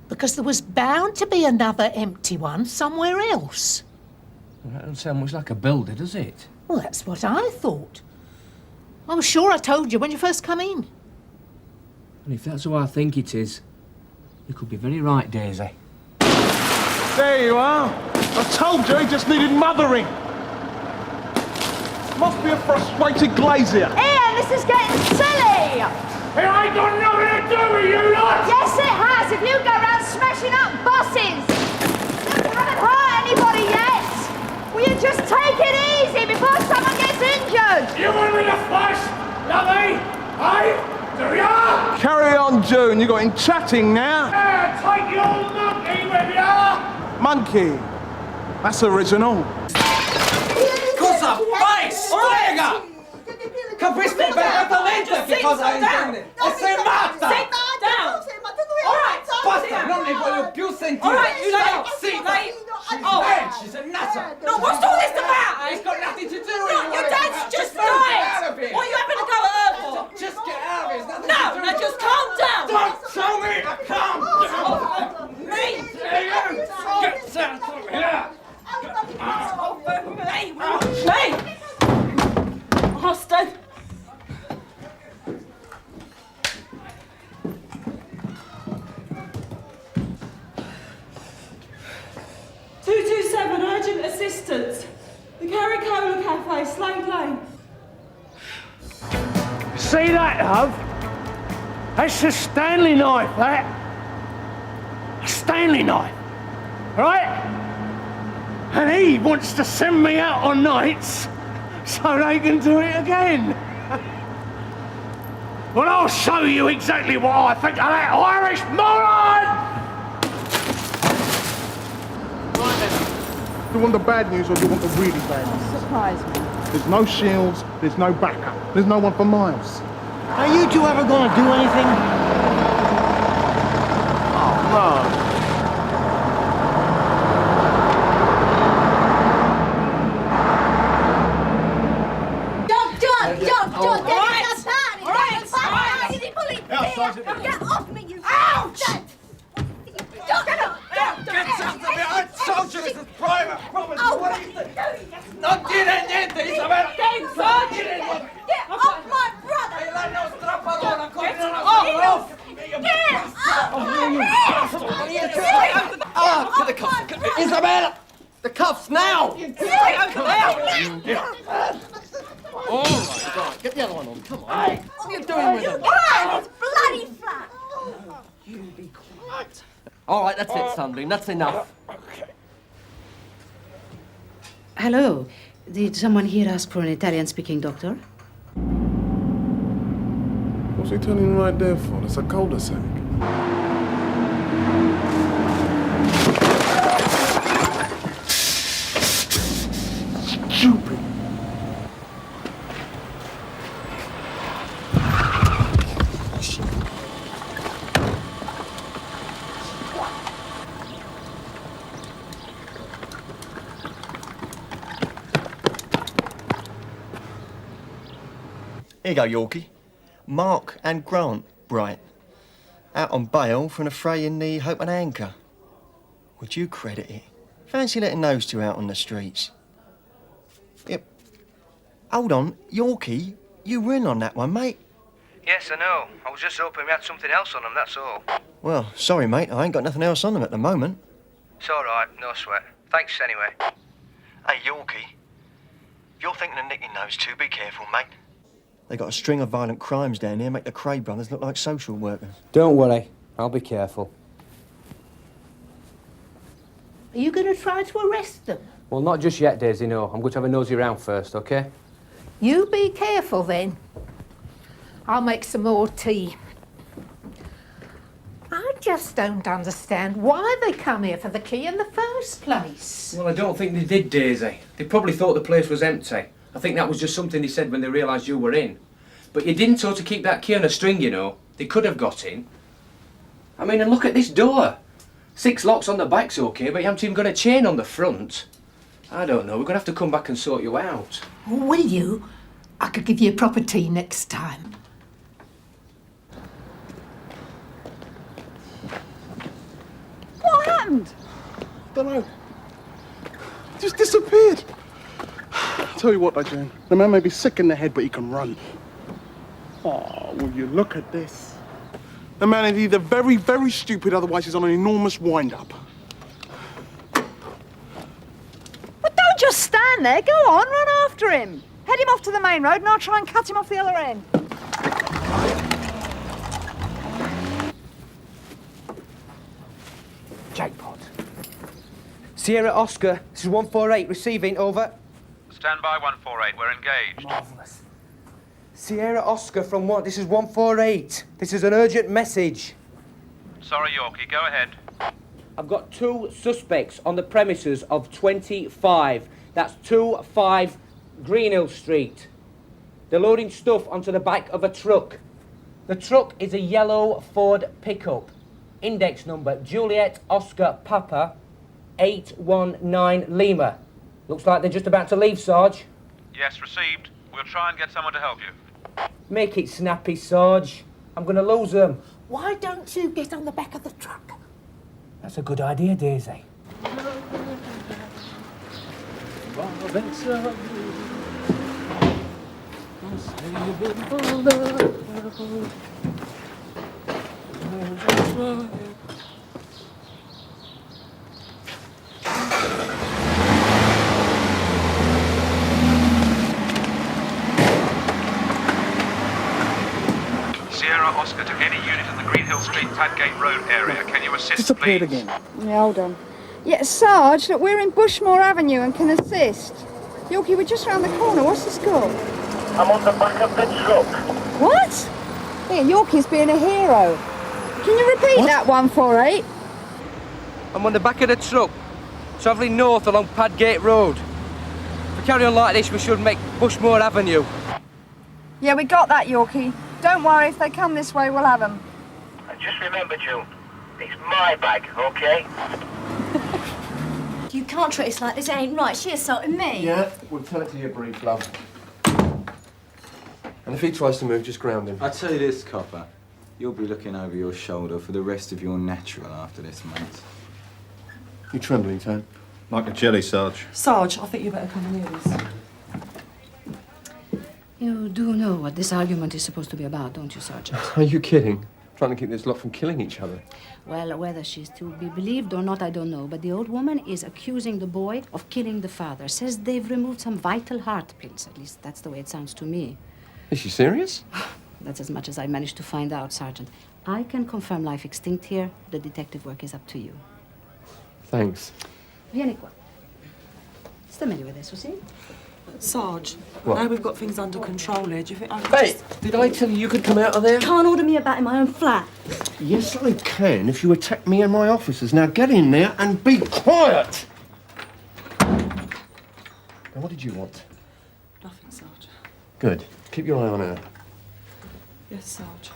because there was bound to be another empty one somewhere else. Well, that doesn't sound much like a builder, does it? Well, that's what I thought. I was sure I told you when you first come in. And if that's who I think it is, you could be very right, Daisy. There you are. I told you he just needed mothering. Must be a frustrated glazier. Ian, this is getting silly! It ain't got nothing to do with you lot! Yes, it has, if you go around smashing up buses! You haven't hurt anybody yet! Will you just take it easy before someone gets injured? You want me to fuss, lovey? Hey? Do ya? Carry on, June. You got him chatting now. Yeah, take your monkey with ya! Monkey. That's original. Cosa fai? Spiega! Capisci perfettamente che cosa intende? E sei matta! Sit down! All right, basta, non ne voglio più sentire. All right, you lay. She's a nutter. No, what's all this about? It's got nothing to do with Look, your dad's just died! What are you having to go at her for? Just get out of here. It's nothing to No, do now with just calm down! Don't tell me to calm down! Me! Get out of here! Hey! Hosted. "227, urgent assistance. The Caricola Cafe, Slade Lane." See that, love? That's a Stanley knife, that. A Stanley knife. Right? And he wants to send me out on nights so they can do it again. Well, I'll show you exactly what I think of that Irish moron! Right then. Do you want the bad news or do you want the really bad news? Surprise me. There's no shields, there's no backup, there's no one for miles. Are you two ever going to do anything? Oh, no. Get off me, you... Ouch! Get up! Get something! I told you this is private property! What do you think? Non dire niente, Isabella! Get off my brother! E la nostra padrona continuerà Get off! Ah, to the cuffs! Isabella! The cuffs now! Come out! All right, get the other one on, come on. Hey, what are you doing with him? It's bloody flat! You be quiet. All right, that's it, Sunbeam, that's enough. Hello. Did someone here ask for an Italian-speaking doctor? What's he turning right there for? It's a cul-de-sac. Stupid. Here you go, Yorkie. Mark and Grant Bright. Out on bail for an affray in the Hope and Anchor. Would you credit it? Fancy letting those two out on the streets. Yep. Hold on, Yorkie, you were in on that one, mate. Yes, I know. I was just hoping we had something else on them, that's all. Well, sorry, mate. I ain't got nothing else on them at the moment. It's all right, no sweat. Thanks anyway. Hey, Yorkie. If you're thinking of nicking those two, be careful, mate. They got a string of violent crimes down here, make the Cray brothers look like social workers. Don't worry. I'll be careful. Are you going to try to arrest them? Well, not just yet, Daisy, no. I'm going to have a nosy round first, OK? You be careful then. I'll make some more tea. I just don't understand why they come here for the key in the first place. Well, I don't think they did, Daisy. They probably thought the place was empty. I think that was just something they said when they realised you were in. But you didn't sort of keep that key on a string, you know. They could have got in. I mean, and look at this door. 6 locks on the back's OK, but you haven't even got a chain on the front. I don't know. We're going to have to come back and sort you out. Will you? I could give you a proper tea next time. What happened? Don't know. Just disappeared. I'll tell you what, though, Jane. The man may be sick in the head, but he can run. Oh, will you look at this? The man is either very, very stupid, otherwise he's on an enormous wind-up. Well, don't just stand there. Go on, run after him. Head him off to the main road and I'll try and cut him off the other end. Jackpot. Sierra Oscar, this is 148, receiving, over. Stand by 148, we're engaged. Marvellous. Sierra Oscar from what? This is 148. This is an urgent message. Sorry, Yorkie, go ahead. I've got 2 suspects on the premises of 25. That's 25 Greenhill Street. They're loading stuff onto the back of a truck. The truck is a yellow Ford pickup. Index number Juliet Oscar Papa 819 Lima. Looks like they're just about to leave, Sarge. Yes, received. We'll try and get someone to help you. Make it snappy, Sarge. I'm going to lose them. Why don't you get on the back of the truck? That's a good idea, Daisy. Sierra Oscar to any unit in the Greenhill Street, Padgate Road area. Can you assist, Disappeared please? again. Yeah, hold on. Yeah, Sarge, look, we're in Bushmore Avenue and can assist. Yorkie, we're just round the corner. What's the score? I'm on the back of the truck. What? Yeah, Yorkie's being a hero. Can you repeat that, 148? I'm on the back of the truck, travelling north along Padgate Road. If we carry on like this, we should make Bushmore Avenue. Yeah, we got that, Yorkie. Don't worry, if they come this way, we'll have them. And just remember, June, it's my bag, OK? You can't treat us like this, it ain't right. She assaulted me. Yeah, we'll tell it to your brief, love. And if he tries to move, just ground him. I tell you this, copper. You'll be looking over your shoulder for the rest of your natural after this, mate. You trembling, Tone? Like a jelly, Sarge. Sarge, I think you better come and hear this. You do know what this argument is supposed to be about, don't you, Sergeant? Are you kidding? Trying to keep this lot from killing each other. Well, whether she's to be believed or not, I don't know. But the old woman is accusing the boy of killing the father. Says they've removed some vital heart pills. At least that's the way it sounds to me. Is she serious? That's as much as I managed to find out, Sergeant. I can confirm life extinct here. The detective work is up to you. Thanks. Vieni qua. Sta meglio adesso, sì? Sarge, What? now we've got things under control here, do you think I could Hey, did I tell you you could come out of there? Can't order me about in my own flat. Yes, I can, if you attack me and my officers. Now get in there and be quiet! Now, what did you want? Nothing, Sarge. Good. Keep your eye on her. Yes, Sarge.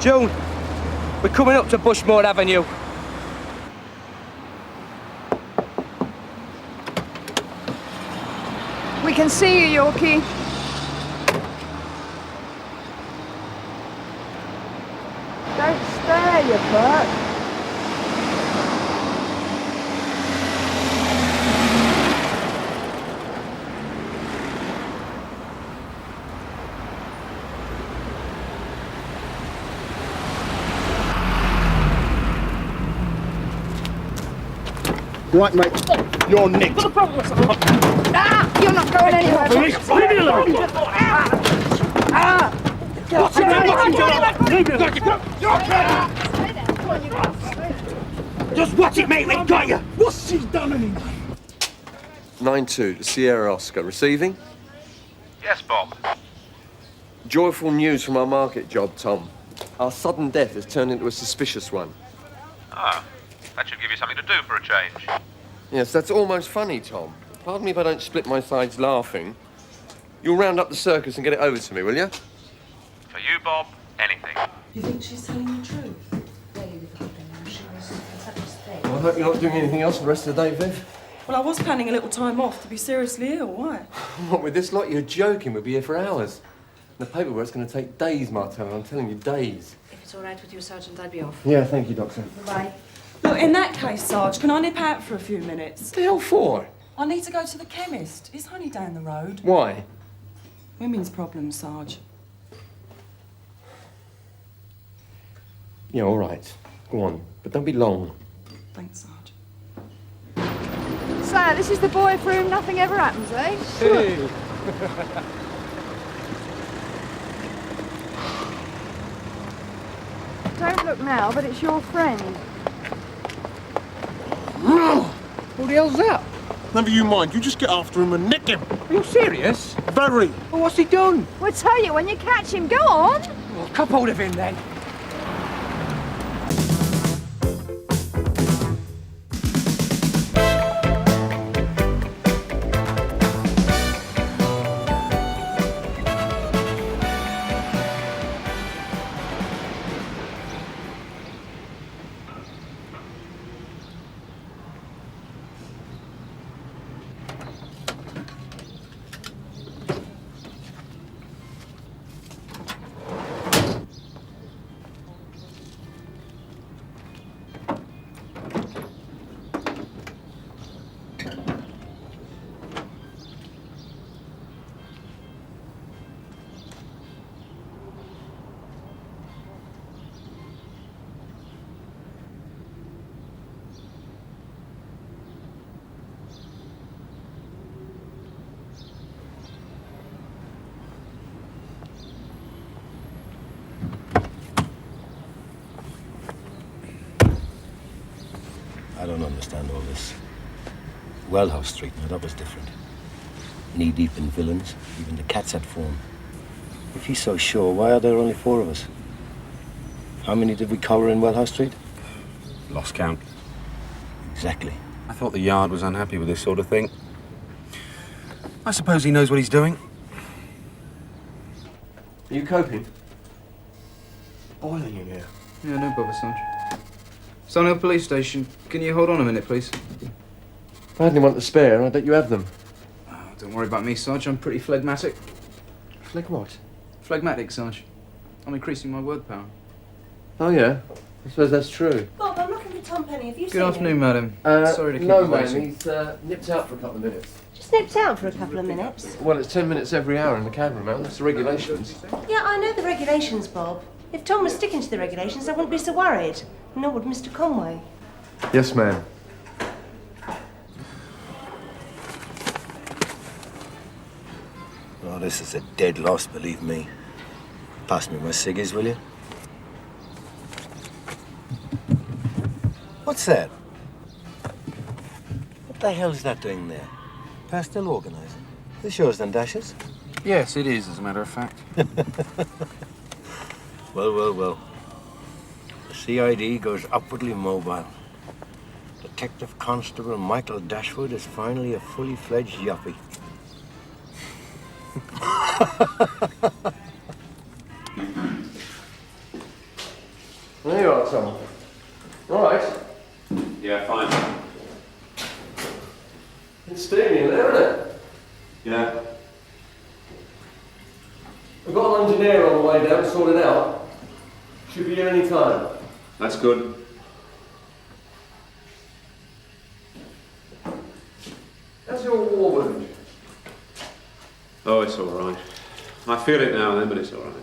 June, we're coming up to Bushmore Avenue. We can see you, Yorkie. Don't stare, you Bert. Right, mate. You're next. Ah! You're not going anywhere. Leave me alone. Just watch it, mate. We got you. What's she done anyway? 9-2 to Sierra Oscar. Receiving? Yes, Bob. Joyful news from our market job, Tom. Our sudden death has turned into a suspicious one. Ah, that should give you something to do for a change. Yes, that's almost funny, Tom. Pardon me if I don't split my sides laughing. You'll round up the circus and get it over to me, will you? For you, Bob, anything. You think she's telling the truth? Very difficult to know. She was in such a state. Well, I hope you're not doing anything else for the rest of the day, Viv. Well, I was planning a little time off to be seriously ill. Why? What, with this lot? You're joking. We'll be here for hours. The paperwork's going to take days, Martello. I'm telling you, days. If it's all right with you, Sergeant, I'll be off. Yeah, thank you, Doctor. Bye. Look, in that case, Sarge, can I nip out for a few minutes? What the hell for? I need to go to the chemist. It's only down the road. Why? Women's problems, Sarge. Yeah, all right. Go on. But don't be long. Thanks, Sarge. So, this is the boy for whom nothing ever happens, eh? Hey. Don't look now, but it's your friend. What the hell's that? Never you mind. You just get after him and nick him. Are you serious? Very. Well, what's he done? We'll tell you when you catch him. Go on! Well, cup hold of him then. I don't understand all this. Wellhouse Street, now that was different. Knee-deep in villains, even the cats had form. If he's so sure, why are there only 4 of us? How many did we cover in Wellhouse Street? Lost count. Exactly. I thought the yard was unhappy with this sort of thing. I suppose he knows what he's doing. Are you coping? Boiling in here. Yeah, no bother, Sarge. Scannell Police Station. Can you hold on a minute, please? If I had anyone to spare, I bet you have them. Oh, don't worry about me, Sarge. I'm pretty phlegmatic. Phleg what? Phlegmatic, Sarge. I'm increasing my word power. Oh, yeah? I suppose that's true. Bob, I'm looking for Tom Penny. Have you seen Good afternoon, him? madam. Sorry to keep no, you man. waiting. He's nipped out for a couple of minutes. Just nipped out for a couple of minutes. Well, it's 10 minutes every hour in the cab, man. That's the regulations. Yeah, I know the regulations, Bob. If Tom was sticking to the regulations, I wouldn't be so worried. Nor would Mr. Conway. Yes, ma'am. Oh, this is a dead loss, believe me. Pass me my ciggies, will you? What's that? What the hell is that doing there? Pastel organizer. This yours then, Dashes? Yes, it is, as a matter of fact. Well. The CID goes upwardly mobile. Detective Constable Michael Dashwood is finally a fully fledged yuppie. There you are, Tom. All right. Yeah, fine. It's steamy in there, isn't it? Yeah. We've got an engineer on the way down, sorted out. Should be here any time. That's good. How's your war wound? Oh, it's all right. I feel it now and then, but it's all right.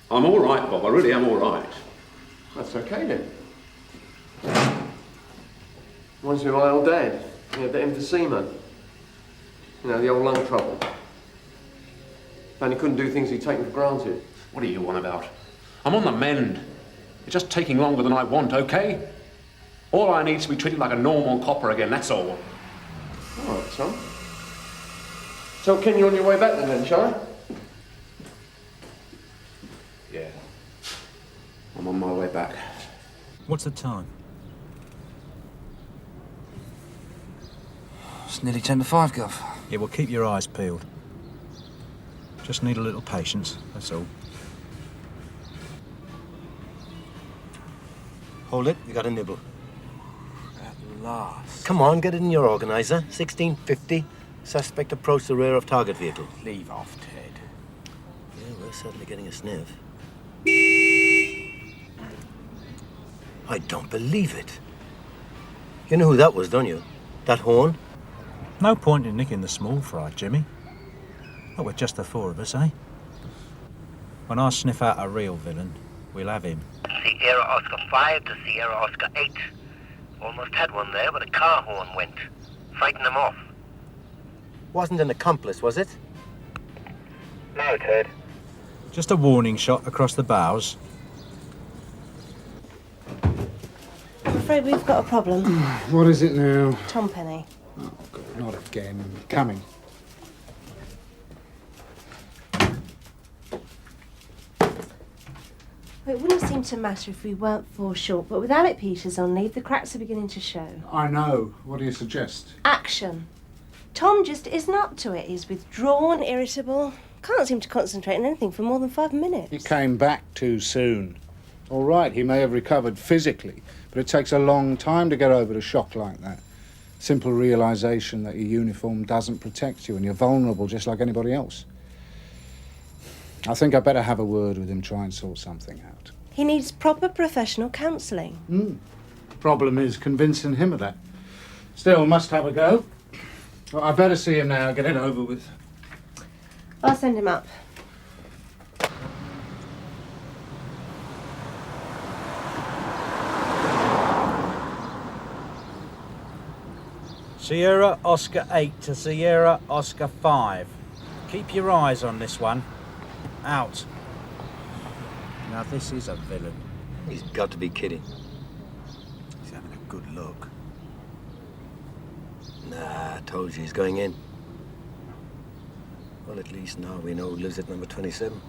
I'm all right, Bob. I really am all right. That's okay then. Reminds me of my old dad. He had the emphysema. You know, the old lung trouble. And he couldn't do things he'd taken for granted. What are you on about? I'm on the mend. It's just taking longer than I want, okay? All I need is to be treated like a normal copper again, that's all. All right, son. So, Ken, you're on your way back then, shall I? Yeah. I'm on my way back. What's the time? It's nearly 10 to 5, Gov. Yeah, well, keep your eyes peeled. Just need a little patience, that's all. Hold it, you got a nibble. At last. Come on, get it in your organiser. 1650. Suspect approached the rear of target vehicle. Leave off, Ted. Yeah, we're certainly getting a sniff. I don't believe it. You know who that was, don't you? That horn? No point in nicking the small fry, Jimmy. Well, we're just the four of us, eh? When I sniff out a real villain, we'll have him. Sierra Oscar 5 to Sierra Oscar 8. Almost had one there, but a car horn went. Frightened them off. Wasn't an accomplice, was it? No, Ted. Just a warning shot across the bows. I'm afraid we've got a problem. What is it now? Tom Penny. Oh, God, not again. Coming. Well, it wouldn't seem to matter if we weren't foreshort, but with Alec Peters on leave, the cracks are beginning to show. I know. What do you suggest? Action. Tom just isn't up to it. He's withdrawn, irritable. Can't seem to concentrate on anything for more than 5 minutes. He came back too soon. All right, he may have recovered physically, but it takes a long time to get over a shock like that. Simple realisation that your uniform doesn't protect you and you're vulnerable just like anybody else. I think I better have a word with him, try and sort something out. He needs proper professional counselling. Problem is convincing him of that. Still, must have a go. Well, I better see him now, get it over with. I'll send him up. Sierra Oscar 8 to Sierra Oscar 5. Keep your eyes on this one. Out. Now this is a villain. He's got to be kidding. He's having a good look. Nah, I told you he's going in. Well, at least now we know who lives at number 27.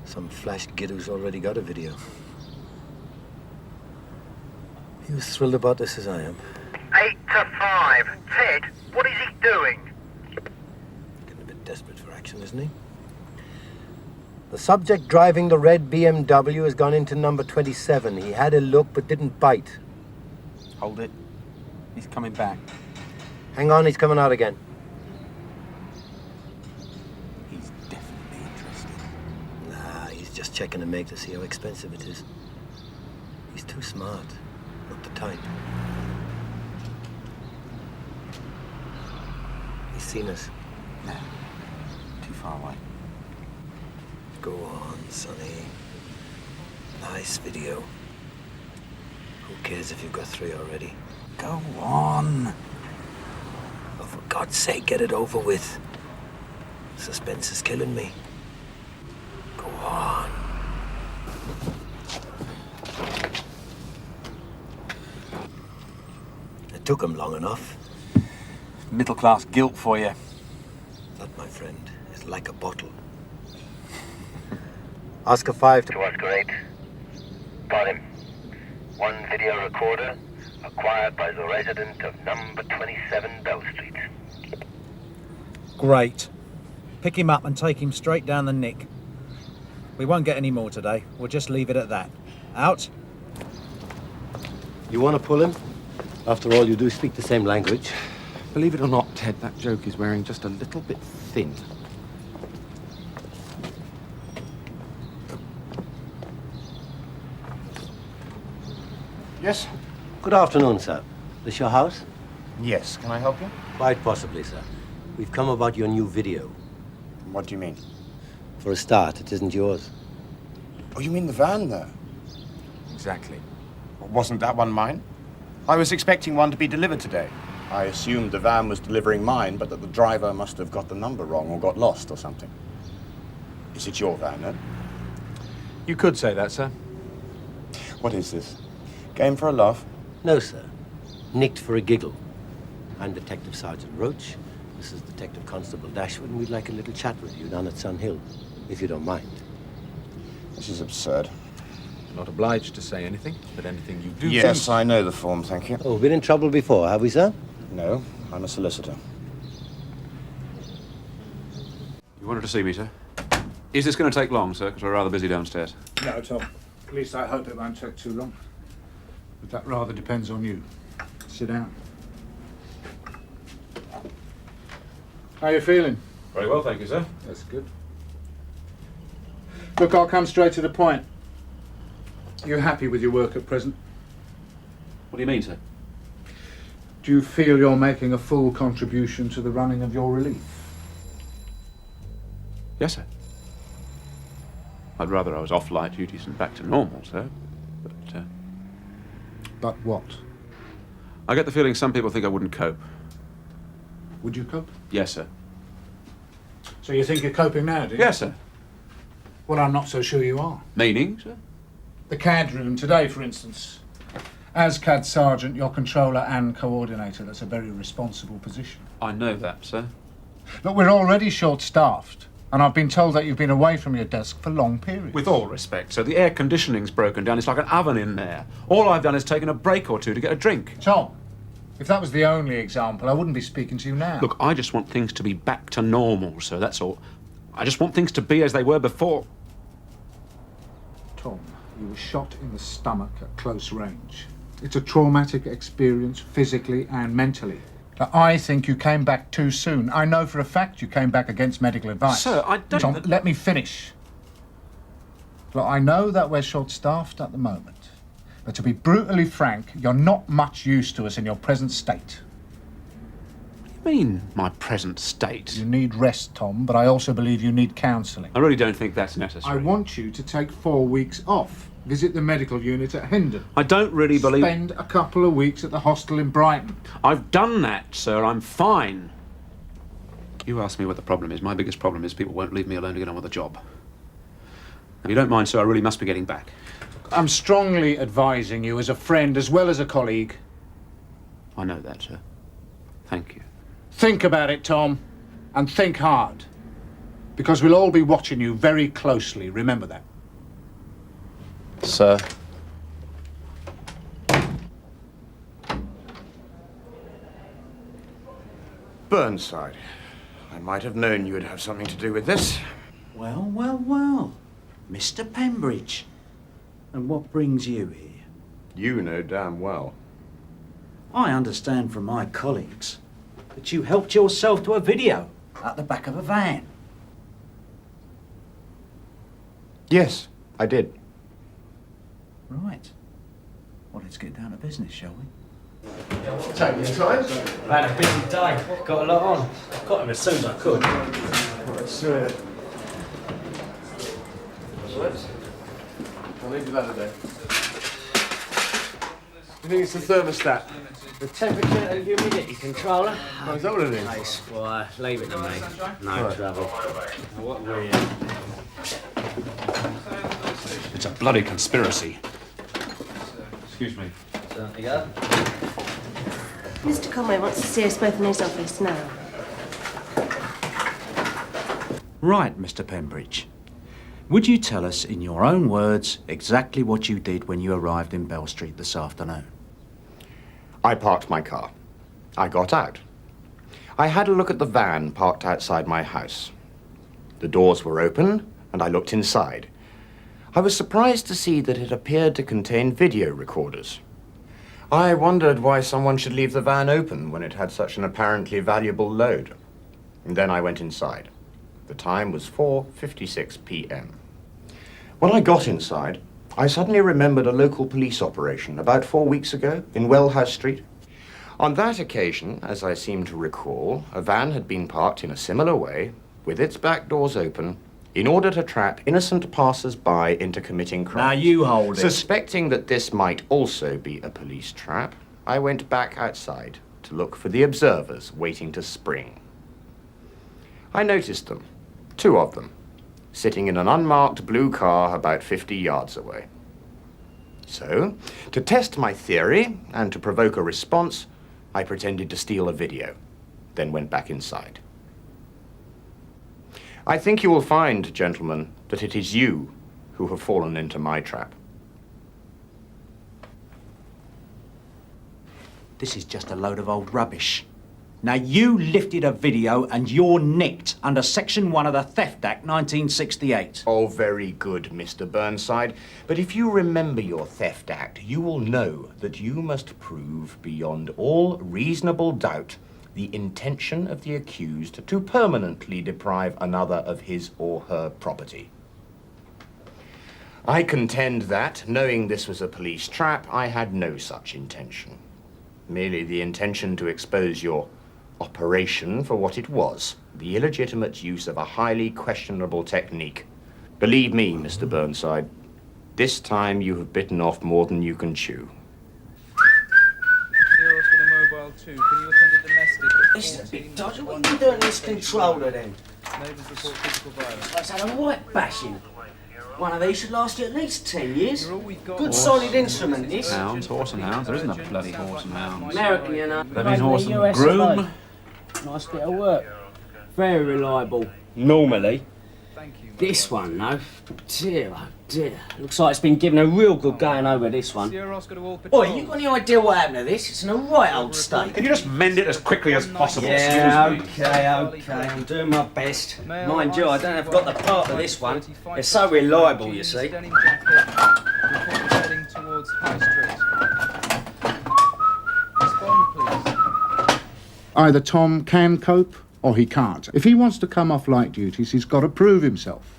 Some flash git who's already got a video. You as thrilled about this as I am. 8 to 5. Ted, what is he doing? Getting a bit desperate for action, isn't he? The subject driving the red BMW has gone into number 27. He had a look but didn't bite. Hold it. He's coming back. Hang on, he's coming out again. He's definitely interested. Nah, he's just checking a make to see how expensive it is. He's too smart, not the type. He's seen us. No, too far away. Go on, Sonny. Nice video. Who cares if you've got 3 already? Go on. Oh, for God's sake, get it over with. Suspense is killing me. Go on. It took him long enough. Middle-class guilt for you. That, my friend, is like a bottle. Oscar 5 To Oscar 8. Got him. One video recorder acquired by the resident of number 27 Bell Street. Great. Pick him up and take him straight down the nick. We won't get any more today. We'll just leave it at that. Out. You want to pull him? After all, you do speak the same language. Believe it or not, Ted, that joke is wearing just a little bit thin. Yes? Good afternoon, sir. This your house? Yes. Can I help you? Quite possibly, sir. We've come about your new video. What do you mean? For a start, it isn't yours. Oh, you mean the van there? Exactly. Wasn't that one mine? I was expecting one to be delivered today. I assumed the van was delivering mine, but that the driver must have got the number wrong or got lost or something. Is it your van, then? You could say that, sir. What is this? Game for a laugh? No, sir. Nicked for a giggle. I'm Detective Sergeant Roach. This is Detective Constable Dashwood, and we'd like a little chat with you down at Sun Hill, if you don't mind. This is absurd. Not obliged to say anything, but anything you do. Yes, I know the form, thank you. Oh, been in trouble before, have we, sir? No, I'm a solicitor. You wanted to see me, sir? Is this going to take long, sir? Because we're rather busy downstairs. No, Tom. At least I hope it won't take too long. But that rather depends on you. Sit down. How are you feeling? Very well, thank you, sir. That's good. Look, I'll come straight to the point. You happy with your work at present? What do you mean, sir? Do you feel you're making a full contribution to the running of your relief? Yes, sir. I'd rather I was off light duties and back to normal, sir. But what? I get the feeling some people think I wouldn't cope. Would you cope? Yes, sir. So you think you're coping now, do you? Yes, sir. Well, I'm not so sure you are. Meaning, sir? The CAD room today, for instance. As CAD Sergeant, you're controller and coordinator. That's a very responsible position. I know that, sir. Look, we're already short-staffed, and I've been told that you've been away from your desk for long periods. With all respect, sir, the air conditioning's broken down. It's like an oven in there. All I've done is taken a break or two to get a drink. Tom, if that was the only example, I wouldn't be speaking to you now. Look, I just want things to be back to normal, sir, that's all. I just want things to be as they were before. Tom, you were shot in the stomach at close range. It's a traumatic experience, physically and mentally. Now, I think you came back too soon. I know for a fact you came back against medical advice. Sir, I don't... Tom, let me finish. Look, I know that we're short-staffed at the moment, but to be brutally frank, you're not much use to us in your present state. What do you mean, my present state? You need rest, Tom, but I also believe you need counselling. I really don't think that's necessary. I want you to take 4 weeks off. Visit the medical unit at Hendon. I don't really believe... Spend a couple of weeks at the hostel in Brighton. I've done that, sir. I'm fine. You asked me what the problem is. My biggest problem is people won't leave me alone to get on with the job. If you don't mind, sir, I really must be getting back. I'm strongly advising you as a friend as well as a colleague. I know that, sir. Thank you. Think about it, Tom, and think hard. Because we'll all be watching you very closely, remember that. Sir. Burnside. I might have known you would have something to do with this. Well, well, well. Mr. Pembridge. And what brings you here? You know damn well. I understand from my colleagues that you helped yourself to a video at the back of a van. Yes, I did. Right. Well, let's get down to business, shall we? Take your time. I've had a busy day. Got a lot on. Got him as soon as I could. I'll leave you that today. I think it's the thermostat. The temperature and humidity controller. Oh, is that what it is? Nice. Why, leave it to me. No Right. trouble. What weird. It's a bloody conspiracy. Excuse me. There you go. Mr. Conway wants to see us both in his office now. Right, Mr. Pembridge. Would you tell us in your own words exactly what you did when you arrived in Bell Street this afternoon? I parked my car. I got out. I had a look at the van parked outside my house. The doors were open, and I looked inside. I was surprised to see that it appeared to contain video recorders. I wondered why someone should leave the van open when it had such an apparently valuable load. And then I went inside. The time was 4:56 p.m. When I got inside, I suddenly remembered a local police operation about 4 weeks ago in Wellhouse Street. On that occasion, as I seem to recall, a van had been parked in a similar way, with its back doors open, in order to trap innocent passers-by into committing crimes. Now you hold it. Suspecting that this might also be a police trap, I went back outside to look for the observers waiting to spring. I noticed them, 2 of them, sitting in an unmarked blue car about 50 yards away. So, to test my theory and to provoke a response, I pretended to steal a video, then went back inside. I think you will find, gentlemen, that it is you who have fallen into my trap. This is just a load of old rubbish. Now, you lifted a video and you're nicked under Section 1 of the Theft Act 1968. Oh, very good, Mr. Burnside. But if you remember your Theft Act, you will know that you must prove beyond all reasonable doubt the intention of the accused to permanently deprive another of his or her property. I contend that, knowing this was a police trap, I had no such intention. Merely the intention to expose your operation for what it was, the illegitimate use of a highly questionable technique. Believe me, Mr. Burnside, this time you have bitten off more than you can chew. Zero's got a mobile too. Can you attend a domestic? This is a bit dodgy. What are you doing this controller then? Neighbours report physical violence. I've had a white bashing. One of these should last you at least 10 years. You're all we've got. Good solid instrument, this. Hounds, horse and hounds. There isn't a bloody horse and hounds. American, you know. That means horse and US groom. Nice bit of work. Very reliable. Normally. This one, though, dear, oh dear. Looks like it's been given a real good going over this one. Oi, you got any idea what happened to this? It's in a right old state. Can you just mend it as quickly as possible? Yeah, Excuse me. okay. I'm doing my best. Mind you, I don't have got the part of this one. It's so reliable, you see. Heading towards High Street. Respond, please. Either Tom can cope or he can't. If he wants to come off light duties, he's got to prove himself.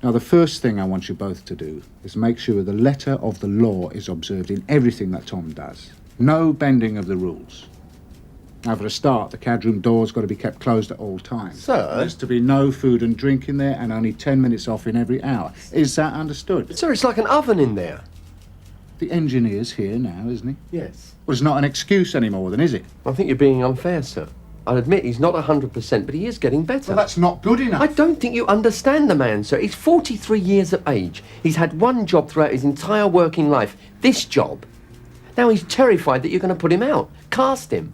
Now, the first thing I want you both to do is make sure the letter of the law is observed in everything that Tom does. No bending of the rules. Now, for a start, the cad room door's got to be kept closed at all times. Sir? There's to be no food and drink in there and only 10 minutes off in every hour. Is that understood? But, sir, it's like an oven in there. The engineer's here now, isn't he? Yes. Well, it's not an excuse anymore, then, is it? I think you're being unfair, sir. I'll admit he's not 100%, but he is getting better. Well, that's not good enough. I don't think you understand the man, sir. He's 43 years of age. He's had one job throughout his entire working life. This job. Now he's terrified that you're going to put him out. Cast him.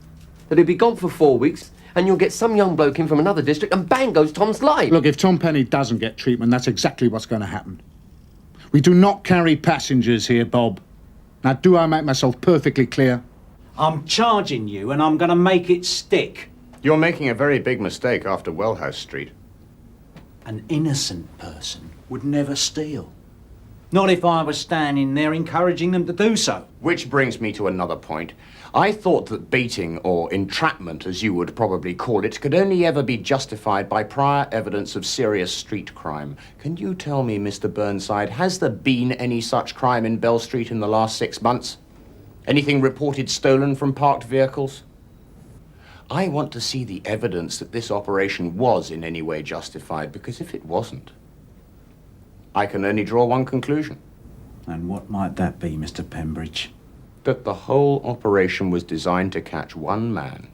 That he'll be gone for 4 weeks, and you'll get some young bloke in from another district, and bang goes Tom's life. Look, if Tom Penny doesn't get treatment, that's exactly what's going to happen. We do not carry passengers here, Bob. Now, do I make myself perfectly clear? I'm charging you, and I'm going to make it stick. You're making a very big mistake after Wellhouse Street. An innocent person would never steal. Not if I was standing there encouraging them to do so. Which brings me to another point. I thought that baiting, or entrapment as you would probably call it, could only ever be justified by prior evidence of serious street crime. Can you tell me, Mr. Burnside, has there been any such crime in Bell Street in the last 6 months? Anything reported stolen from parked vehicles? I want to see the evidence that this operation was in any way justified, because if it wasn't, I can only draw one conclusion. And what might that be, Mr. Pembridge? That the whole operation was designed to catch one man.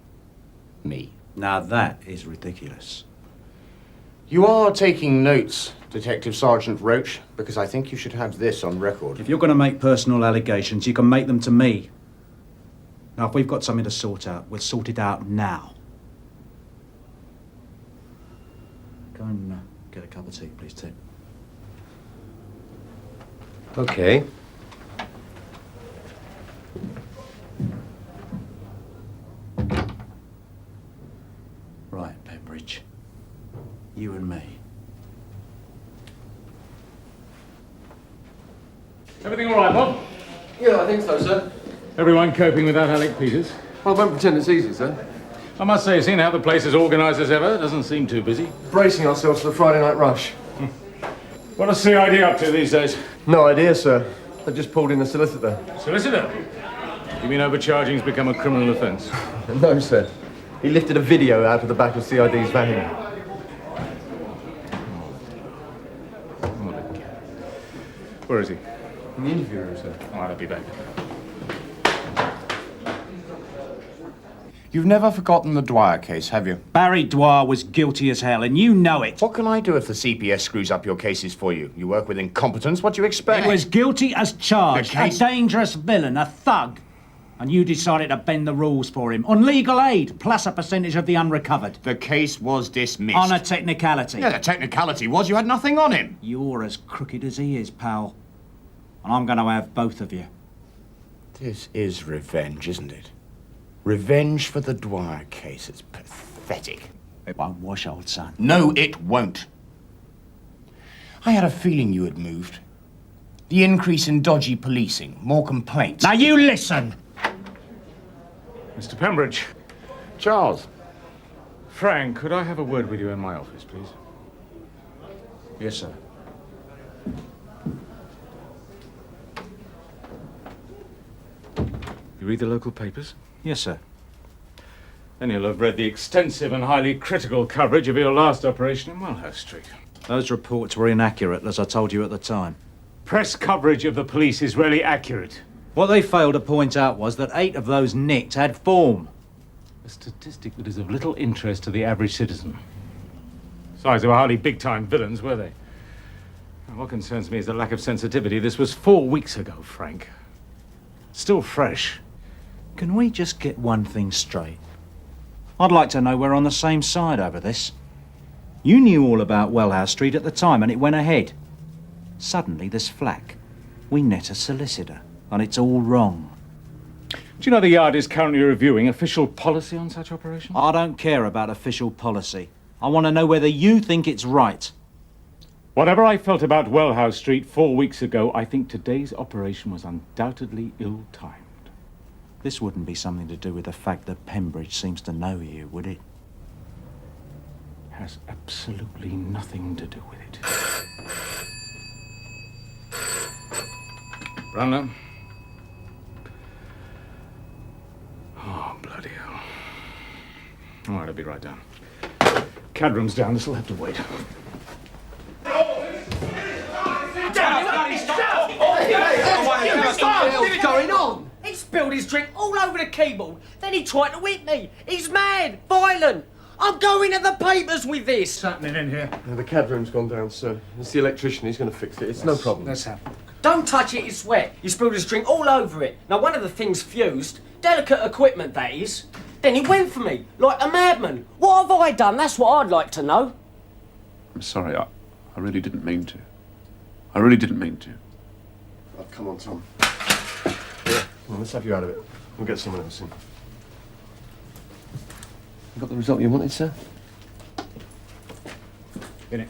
Me. Now that is ridiculous. You are taking notes, Detective Sergeant Roach, because I think you should have this on record. If you're going to make personal allegations, you can make them to me. Now, if we've got something to sort out, we'll sort it out now. Go and get a cup of tea, please, Tim. Okay. Right, Pembridge. You and me. Everything all right, Bob? Yeah, I think so, sir. Everyone coping without Alec Peters? I won't pretend it's easy, sir. I must say, seeing how the place is organised as ever, doesn't seem too busy. Bracing ourselves for the Friday night rush. What is CID up to these days? No idea, sir. I just pulled in a solicitor. Solicitor? You mean overcharging's become a criminal offence? No, sir. He lifted a video out of the back of CID's van. Where is he? In the interview room, sir. I'll be back. You've never forgotten the Dwyer case, have you? Barry Dwyer was guilty as hell, and you know it. What can I do if the CPS screws up your cases for you? You work with incompetence. What do you expect? He was guilty as charged. The case- A dangerous villain, a thug. And you decided to bend the rules for him on legal aid, plus a percentage of the unrecovered. The case was dismissed. On a technicality. Yeah, the technicality was you had nothing on him. You're as crooked as he is, pal. And I'm going to have both of you. This is revenge, isn't it? Revenge for the Dwyer case. It's pathetic. It won't wash, old son. No, it won't. I had a feeling you had moved. The increase in dodgy policing, more complaints. Now you listen! Mr. Pembridge. Charles. Frank, could I have a word with you in my office, please? Yes, sir. You read the local papers? Yes, sir. Then you'll have read the extensive and highly critical coverage of your last operation in Wellhurst Street. Those reports were inaccurate, as I told you at the time. Press coverage of the police is rarely accurate. What they failed to point out was that 8 of those nicked had form. A statistic that is of little interest to the average citizen. Besides, they were hardly big-time villains, were they? And what concerns me is the lack of sensitivity. This was 4 weeks ago, Frank. Still fresh. Can we just get one thing straight? I'd like to know we're on the same side over this. You knew all about Wellhouse Street at the time and it went ahead. Suddenly there's flack. We net a solicitor and it's all wrong. Do you know the Yard is currently reviewing official policy on such operations? I don't care about official policy. I want to know whether you think it's right. Whatever I felt about Wellhouse Street 4 weeks ago, I think today's operation was undoubtedly ill-timed. This wouldn't be something to do with the fact that Pembridge seems to know you, would it? Has absolutely nothing to do with it. Brownlow. Oh, bloody hell. All right, I'll be right down. Cadram's down. This'll have to wait. What's going on? He spilled his drink all over the keyboard. Then he tried to whip me. He's mad, violent. I'm going to the papers with this. What's happening in here? The cab room's gone down, sir. It's the electrician. He's going to fix it. It's no problem. Let's have it. Don't touch it, it's wet. He spilled his drink all over it. Now, one of the things fused. Delicate equipment, that is. Then he went for me, like a madman. What have I done? That's what I'd like to know. I'm sorry, I really didn't mean to. I really didn't mean to. Oh, come on, Tom. Yeah, well, let's have you out of it. We'll get someone else in. You got the result you wanted, sir? In it.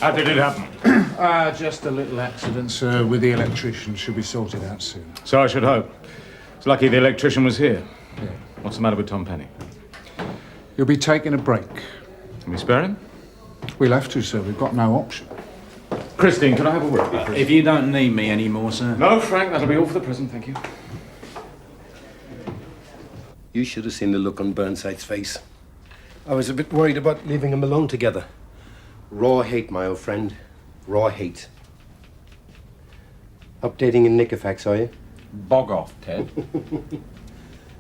How did it happen? Just a little accident, sir, with the electrician. Should be sorted out soon. So I should hope. It's lucky the electrician was here. Yeah. What's the matter with Tom Penny? You'll be taking a break. Can we spare him? We'll have to, sir. We've got no option. Christine, can I have a word with you? If you don't need me anymore, sir. No, Frank, that'll be all for the present, thank you. You should have seen the look on Burnside's face. I was a bit worried about leaving him alone together. Raw hate, my old friend. Raw hate. Updating in Knickerfacks, are you? Bog off, Ted.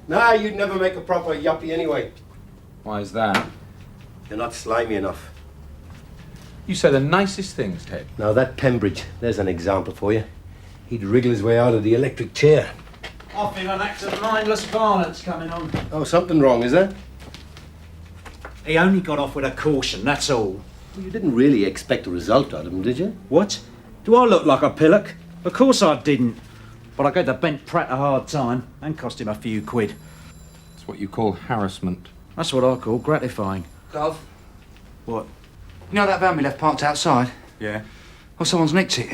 Nah, you'd never make a proper yuppie anyway. Why is that? You're not slimy enough. You say the nicest things, Ted. Now, that Pembridge, there's an example for you. He'd wriggle his way out of the electric chair. I feel an act of mindless violence coming on. Oh, something wrong, is there? He only got off with a caution, that's all. Well, you didn't really expect a result out of him, did you? What? Do I look like a pillock? Of course I didn't. But I gave the bent prat a hard time and cost him a few quid. It's what you call harassment. That's what I call gratifying. Gov, What? you know that van we left parked outside? Yeah. Well, someone's nicked it.